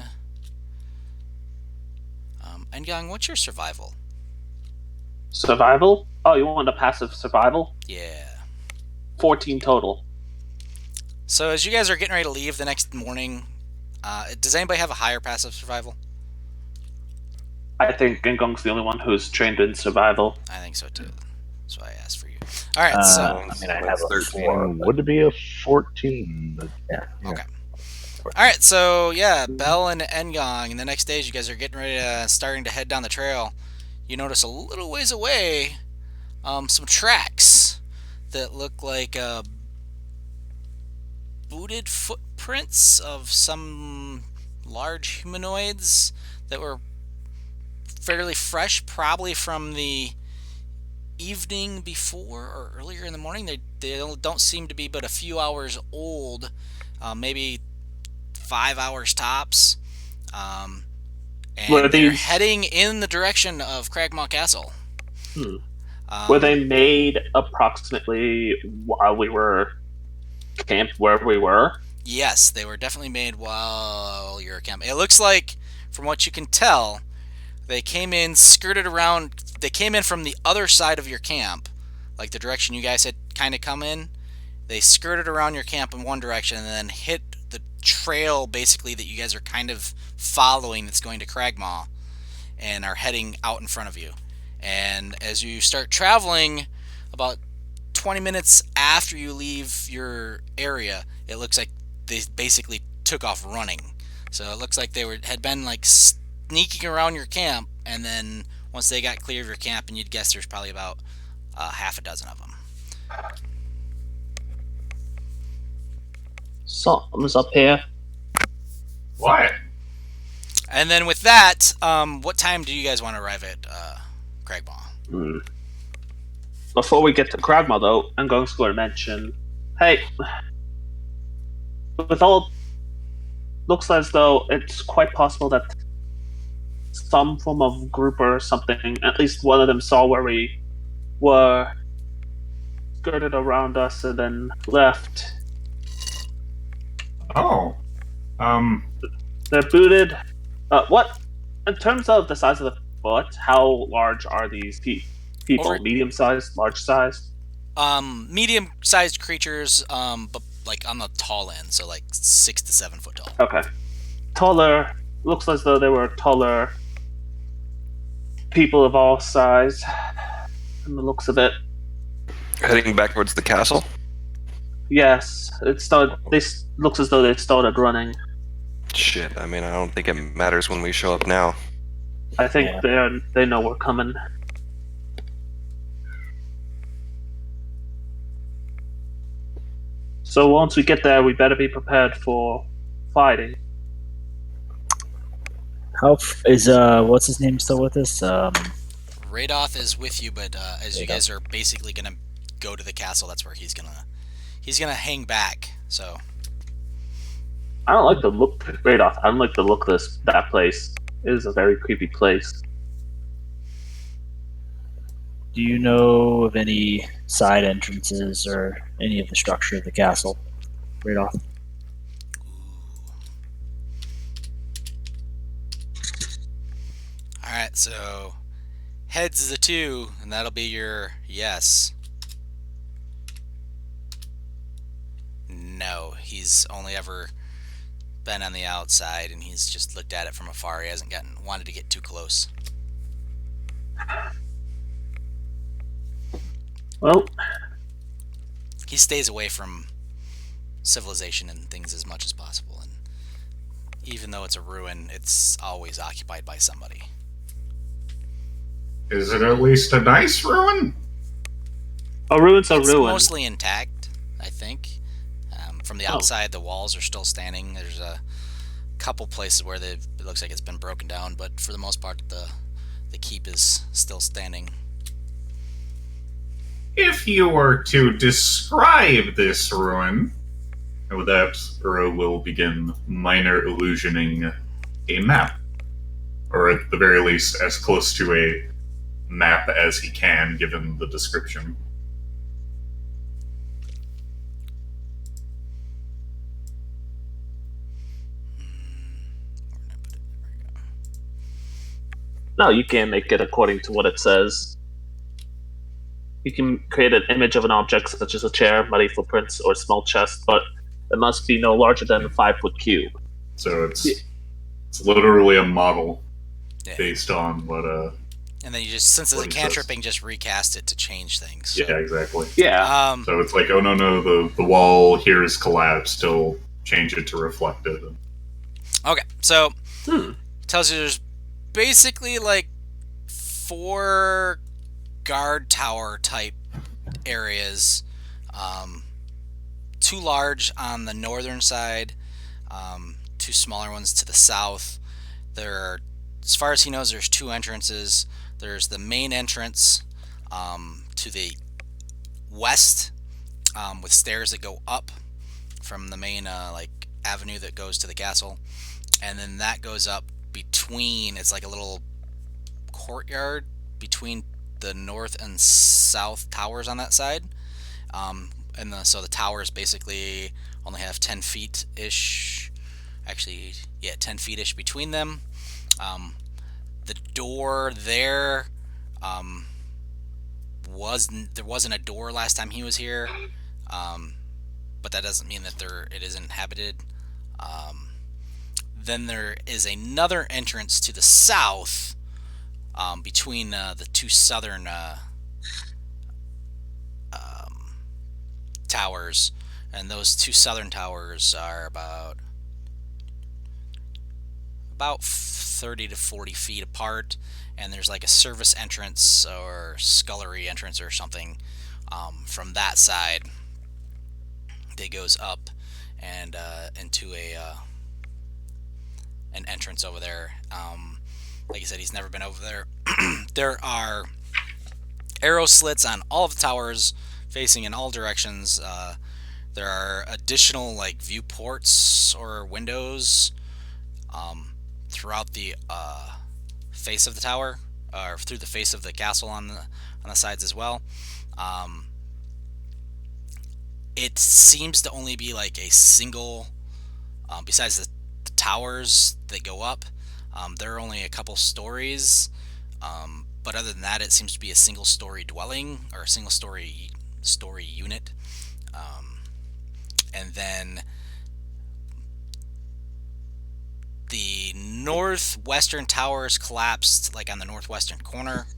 Engang, what's your survival? Survival? Oh, you want a passive survival? Yeah. 14 total. So as you guys are getting ready to leave the next morning, does anybody have a higher passive survival? I think Gengong's the only one who's trained in survival. I think so too. That's why I asked for you. All right. I mean, I have a 13. 4. Would it be a 14? But yeah. Okay. All right, so yeah, Bell and Engong, and the next day as you guys are getting ready to starting to head down the trail, you notice a little ways away some tracks that look like booted footprints of some large humanoids that were fairly fresh, probably from the evening before or earlier in the morning. They don't seem to be but a few hours old, maybe 5 hours tops, and What are they're these? heading in the direction of Cragmaw Castle. Were they made approximately while we were camped where we were? Yes, they were definitely made while you're camping. It looks like, from what you can tell, they came in, skirted around. They came in from the other side of your camp, like the direction you guys had kind of come in. They skirted around your camp in one direction and then hit the trail, basically, that you guys are kind of following that's going to Cragmaw, and are heading out in front of you. And as you start traveling, about 20 minutes after you leave your area, it looks like they basically took off running. So it looks like they had been like sneaking around your camp, and then once they got clear of your camp, and you'd guess there's probably about half a dozen of them. Something's up here. What? And then with that, what time do you guys want to arrive at Cragmaw? Before we get to Cragmaw, though, I'm going to mention, hey, with all, looks as though it's quite possible that some form of group or something, at least one of them saw where we were, skirted around us and then left. Oh. They're booted. What? In terms of the size of the foot, how large are these people? Medium sized, large sized? Medium-sized creatures, but like on the tall end, so like 6 to 7 foot tall. Okay. Taller. Looks as though they were taller people of all size, from the looks of it. Heading back towards the castle? Yes, this looks as though they started running. Shit, I mean, I don't think it matters when we show up now. I think they know we're coming. So once we get there, we better be prepared for fighting. What's his name still with us? Radoth is with you, but as you guys are basically gonna go to the castle, that's where he's gonna hang back. So I don't like the look, Radoth. I don't like the look of that place. It is a very creepy place. Do you know of any side entrances or any of the structure of the castle? Radoth. Alright, so heads is a 2, and that'll be your yes. No, he's only ever been on the outside, and he's just looked at it from afar. He hasn't wanted to get too close. Well, he stays away from civilization and things as much as possible, and even though it's a ruin, it's always occupied by somebody. Is it at least a nice ruin? A ruin's a It's ruin. mostly intact, I think. From the outside, the walls are still standing. There's a couple places where it looks like it's been broken down, but for the most part, the keep is still standing. If you were to describe this ruin, and with that, Uro will begin minor illusioning a map. Or at the very least, as close to a map as he can, given the description. No, you can't make it according to what it says. You can create an image of an object such as a chair, muddy footprints, or a small chest, but it must be no larger than a 5-foot cube. So it's literally a model Yeah. based on what And then you just, since it's a What it cantripping, just recast it to change things. So. yeah, exactly. Yeah. So it's like, oh no, the wall here is collapsed, still change it to reflective. Okay, so tells you there's basically like 4 guard tower type areas, 2 large on the northern side, 2 smaller ones to the south. There are, as far as he knows, there's 2 entrances. There's the main entrance to the west, with stairs that go up from the main like avenue that goes to the castle, and then that goes up between. It's like a little courtyard between the north and south towers on that side. So the towers basically only have 10 feet ish. Actually, yeah, 10 feet ish between them. The door there there wasn't a door last time he was here, but that doesn't mean that it is inhabited. Then there is another entrance to the south between the two southern towers, and those two southern towers are about 30 to 40 feet apart, and there's like a service entrance or scullery entrance or something from that side that goes up and into an entrance over there. Like I said, he's never been over there. There are arrow slits on all of the towers facing in all directions. There are additional like viewports or windows throughout the face of the tower, or through the face of the castle on the sides as well. It seems to only be like a single, besides the towers that go up, there are only a couple stories, but other than that, it seems to be a single story dwelling or a single story unit. And then the northwestern towers collapsed like on the northwestern corner.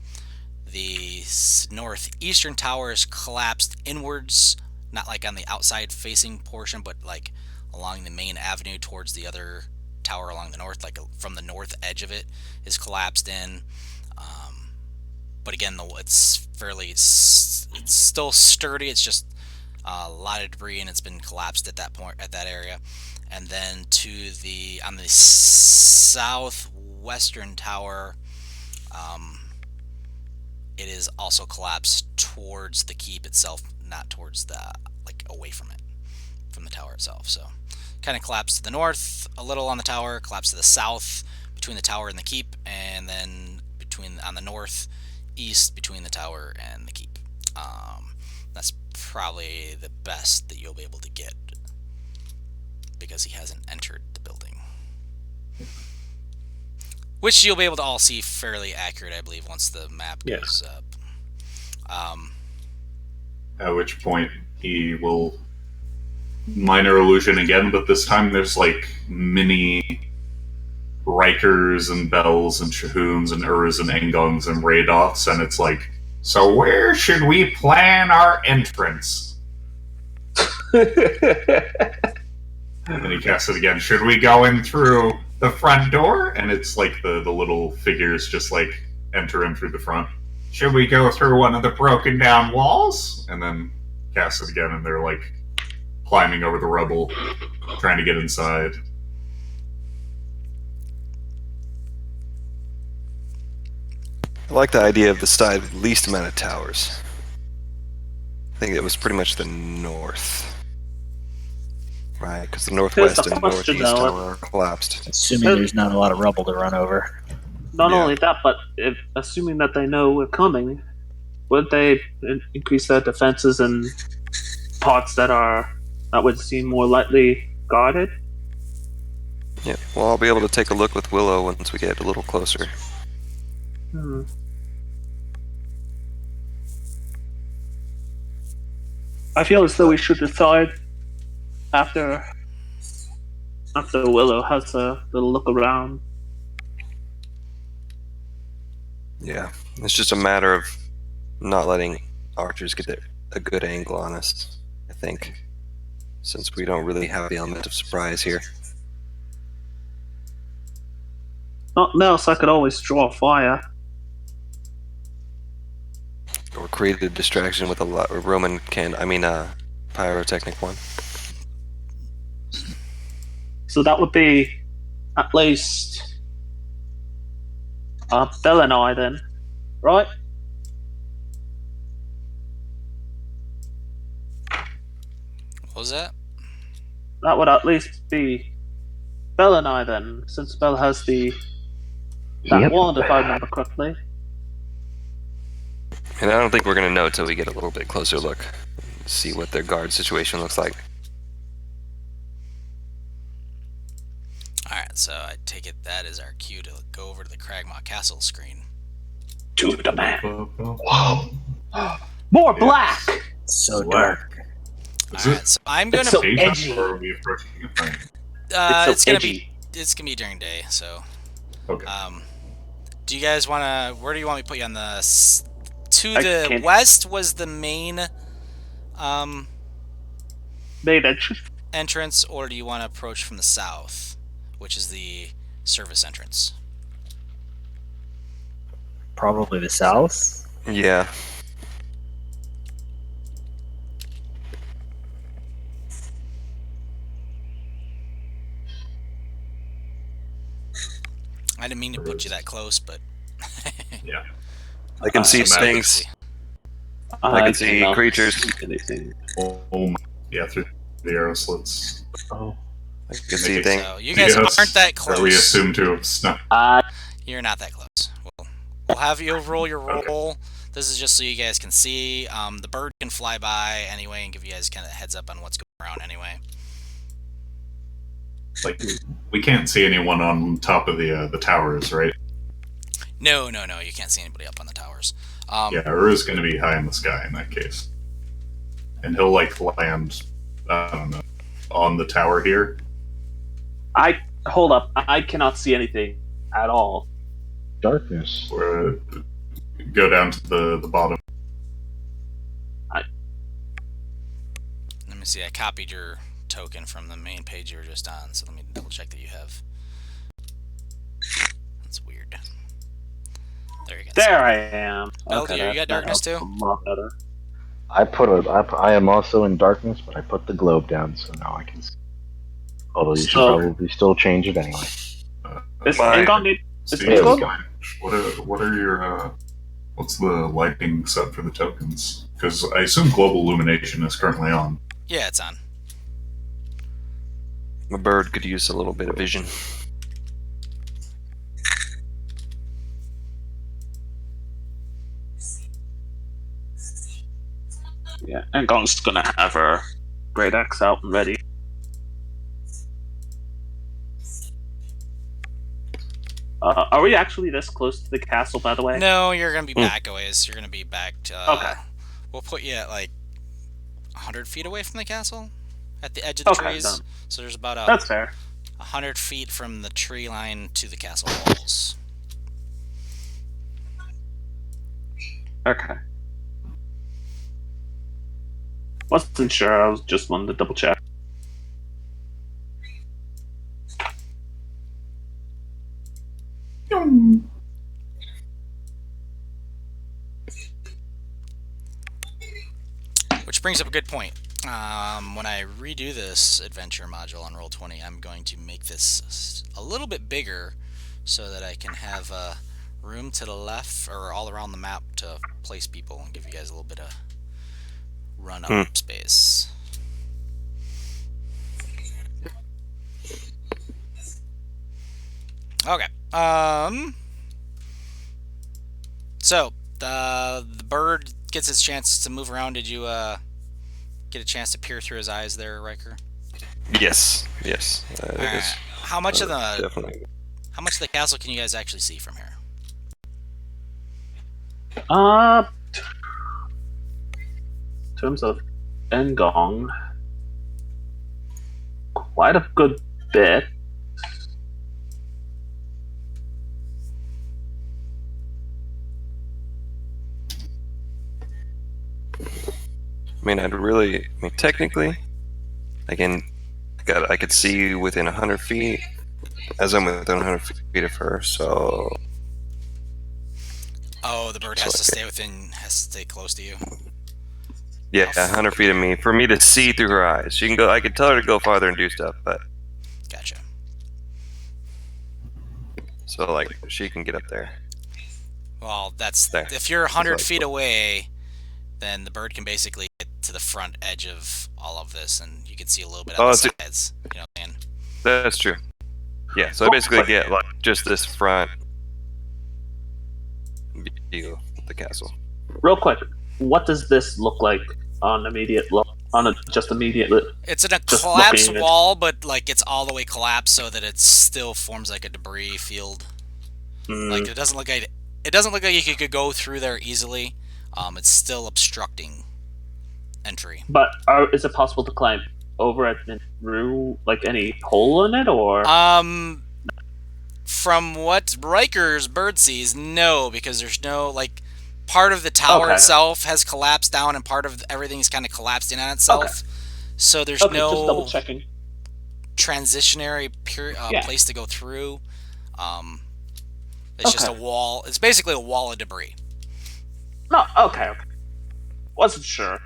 The northeastern towers collapsed inwards, not like on the outside facing portion, but like along the main avenue towards the other tower along the north, like from the north edge of it is collapsed in. But again, it's still sturdy. It's just a lot of debris, and it's been collapsed at that point, at that area. And then on the southwestern tower, it is also collapsed towards the keep itself, not towards away from it, from the tower itself. So kind of collapsed to the north a little on the tower, collapsed to the south between the tower and the keep, and then on the northeast between the tower and the keep. That's probably the best that you'll be able to get, because he hasn't entered the building, which you'll be able to all see fairly accurate, I believe, once the map goes up. At which point he will minor illusion again, but this time there's like mini Rikers and Bells and Shahoons and Urs and Engongs and Raidoths, and it's like, so where should we plan our entrance? And then he casts it again. Should we go in through the front door? And it's like the little figures just like enter in through the front. Should we go through one of the broken down walls? And then cast it again, and they're like climbing over the rubble, trying to get inside. I like the idea of the side with least amount of towers. I think it was pretty much the north. Right, because the northwest and northeast tower are collapsed. Assuming there's not a lot of rubble to run over. Not only that, but assuming that they know we're coming, would they increase their defenses in parts that would seem more lightly guarded? Yeah, well, I'll be able to take a look with Willow once we get a little closer. I feel as though we should decide after Willow has a little look around. Yeah, it's just a matter of not letting archers get a good angle on us, I think, since we don't really have the element of surprise here. Nothing else, I could always draw fire. Or create a distraction with a Roman pyrotechnic one. So that would be at least Bell and I then, right? What was that? That would at least be Bell and I then, since Bell has that wand, if I remember correctly. And I don't think we're going to know until we get a little bit closer look. See what their guard situation looks like. Alright, so I take it that is our cue to go over to the Cragmaw Castle screen. To the man. Whoa. More Yeah. black. So Black. dark. Is Alright, it so I'm gonna so daytime, edgy. or are we approaching it night? it's gonna edgy. it's gonna be during day, so Okay. do you guys wanna where do you want me to put you on the to I the can't- west was the main Made entrance. entrance, or do you want to approach from the south, which is the service entrance? Probably the south. Yeah. I didn't mean to put you that close, but Yeah. I can see Schematics. things. I can see cannot creatures. see anything. Oh my. Yeah, through the arrow slits. Oh. I can see things. so you guys Yes. aren't that Are we close. assumed to have snuck? You're not that close. We'll have you roll your roll. This is just so you guys can see. The bird can fly by anyway and give you guys kind of a heads up on what's going around anyway. Like, we can't see anyone on top of the towers, right? No, you can't see anybody up on the towers. Yeah, Uru's going to be high in the sky in that case, and he'll like land, I don't know, on the tower here. Hold up. I cannot see anything at all. Darkness. Or go down to the bottom. Let me see. I copied your token from the main page you were just on, so let me double check that you have. That's weird. There you go. There I am. Belgier, you got that darkness helps too? a lot better. I am also in darkness, but I put the globe down, so now I can see. Although you should So- probably still change it anyway. Is Fine. Engong Steve, Yeah, Engong? what are your what's the lighting set for the tokens? Because I assume global illumination is currently on. Yeah, it's on. A bird could use a little bit of vision. Yeah, Engong's gonna have her great axe out and ready. Are we actually this close to the castle, by the way? No, you're gonna be back a ways. You're gonna be back. Okay. We'll put you at like 100 feet away from the castle, at the edge of the Okay, trees. done. So there's about That's fair. 100 feet from the tree line to the castle walls. Okay. Wasn't sure. I was just wanted to double check. Which brings up a good point. When I redo this adventure module on Roll20, I'm going to make this a little bit bigger so that I can have room to the left or all around the map to place people and give you guys a little bit of run up space. Okay. So the bird gets its chance to move around. Did you get a chance to peer through his eyes there, Riker? Yes. It Alright. is. How much of the Definitely. castle can you guys actually see from here? In terms of Engong, quite a good bit. Technically, I could see within 100 feet, as I'm within 100 feet of her, so... Oh, the bird has to stay close to you. Yeah, 100 feet of me, for me to see through her eyes. I could tell her to go farther and do stuff, but... Gotcha. So, like, she can get up there. Well, that's There. if you're 100 like- feet away, then the bird can basically get to the front edge of all of this, and you can see a little bit on the sides. You know what I mean? That's true. Yeah, so I basically get, like, just this front view of the castle. real quick, what does this look like on immediate just immediate? It's in a Just collapsed looking at- wall, but like it's all the way collapsed so that it still forms like a debris field. Like it doesn't look like you could go through there easily. It's still obstructing entry. But is it possible to climb over it and through like any hole in it, or? From what Riker's bird sees, no, because there's no like part of the tower Okay. itself has collapsed down, and part of everything's kind of collapsed in on itself. Okay. So there's Okay, just no double checking. transitionary Yeah. place to go through. It's just a Okay. wall. It's basically a wall of debris. No, okay. Wasn't sure.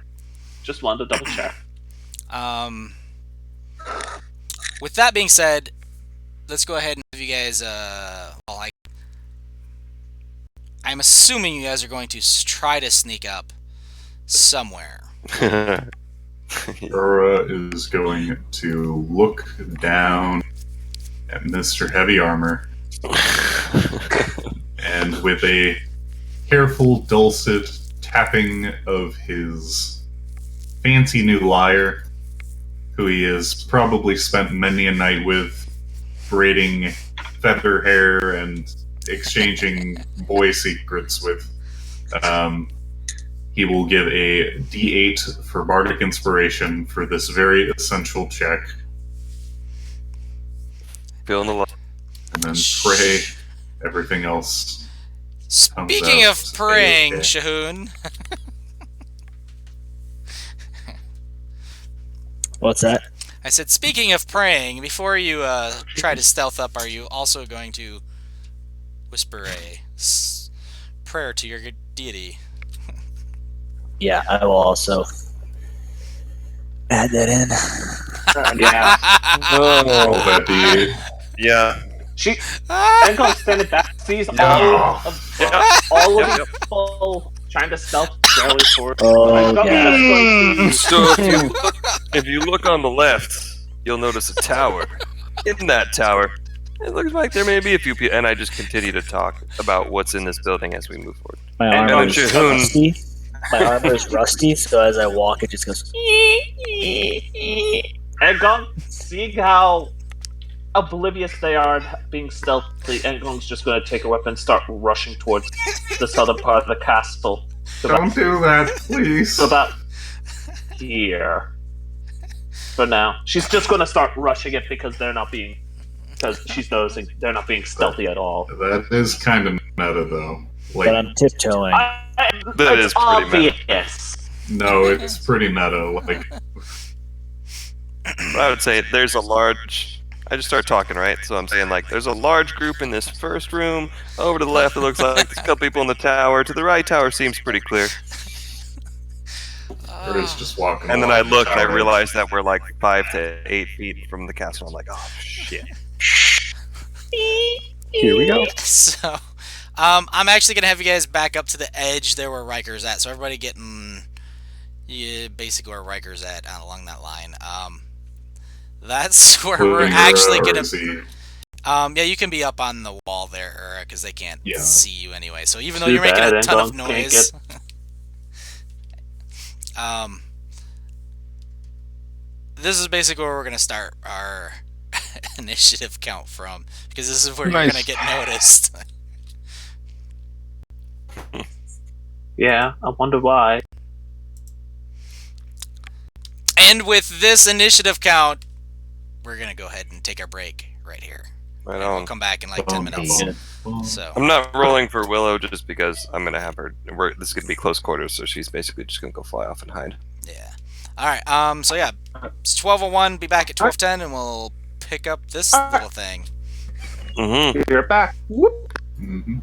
Just wanted to double check. With that being said, let's go ahead and have you guys. I'm assuming you guys are going to try to sneak up somewhere. Aurora is going to look down at Mr. Heavy Armor and with a careful, dulcet tapping of his fancy new lyre, who he has probably spent many a night with, braiding feather hair and exchanging boy secrets with, he will give a D8 for Bardic Inspiration for this very essential check, Feeling the love. and then pray everything else. Speaking out of praying, A-okay. Shahoon, What's that? I said, speaking of praying, before you try to stealth up, are you also going to whisper a prayer to your deity? Yeah, I will also add that in. Yeah. Roll that D8. Yeah. Engon standing back sees all of Yep. people trying to stealth barely forward. Oh, Engon yeah. is going to So if you look on the left, you'll notice a tower. In that tower, it looks like there may be a few people, and I just continue to talk about what's in this building as we move forward. My And armor then is Shahoon- rusty. My armor is rusty, so as I walk, it just goes. Engon, seeing how oblivious they are being stealthy, Engon's just going to take a weapon and start rushing towards the southern part of the castle. Don't do that, please. About here. For now. She's just going to start rushing it because she's noticing they're not being stealthy at all. That is kind of meta, though. But Like, I'm tiptoeing. That It's is pretty meta. obvious. no, it's pretty meta. Like, But I would say there's a large. I just start talking, right? So I'm saying, like, there's a large group in this first room. Over to the left, it looks like there's a couple people in the tower. To the right, tower seems pretty clear. or is just walking. And then I along the look and I tower. realize that we're like 5 to 8 feet from the castle. I'm like, oh shit. Here we go. So, I'm actually gonna have you guys back up to the edge there where Riker's at. So everybody getting, basically where Riker's at along that line. That's where we're actually gonna. Or is he- Yeah, you can be up on the wall there, because they can't Yeah. see you anyway. So even though Too you're making bad, a ton of Engon can't noise, this is basically where we're gonna start our initiative count from, because this is where you're Nice. gonna get noticed. Yeah, I wonder why. And with this initiative count, we're gonna go ahead and take our break right here. Right And we'll on. come back in like 10 minutes. So, I'm not rolling for Willow just because I'm gonna have her. This is gonna be close quarters, so she's basically just gonna go fly off and hide. yeah. All right. So yeah, it's 12:01. Be back at 12:10, and we'll pick up this little thing. Mm-hmm. You're back. Whoop. Mhm.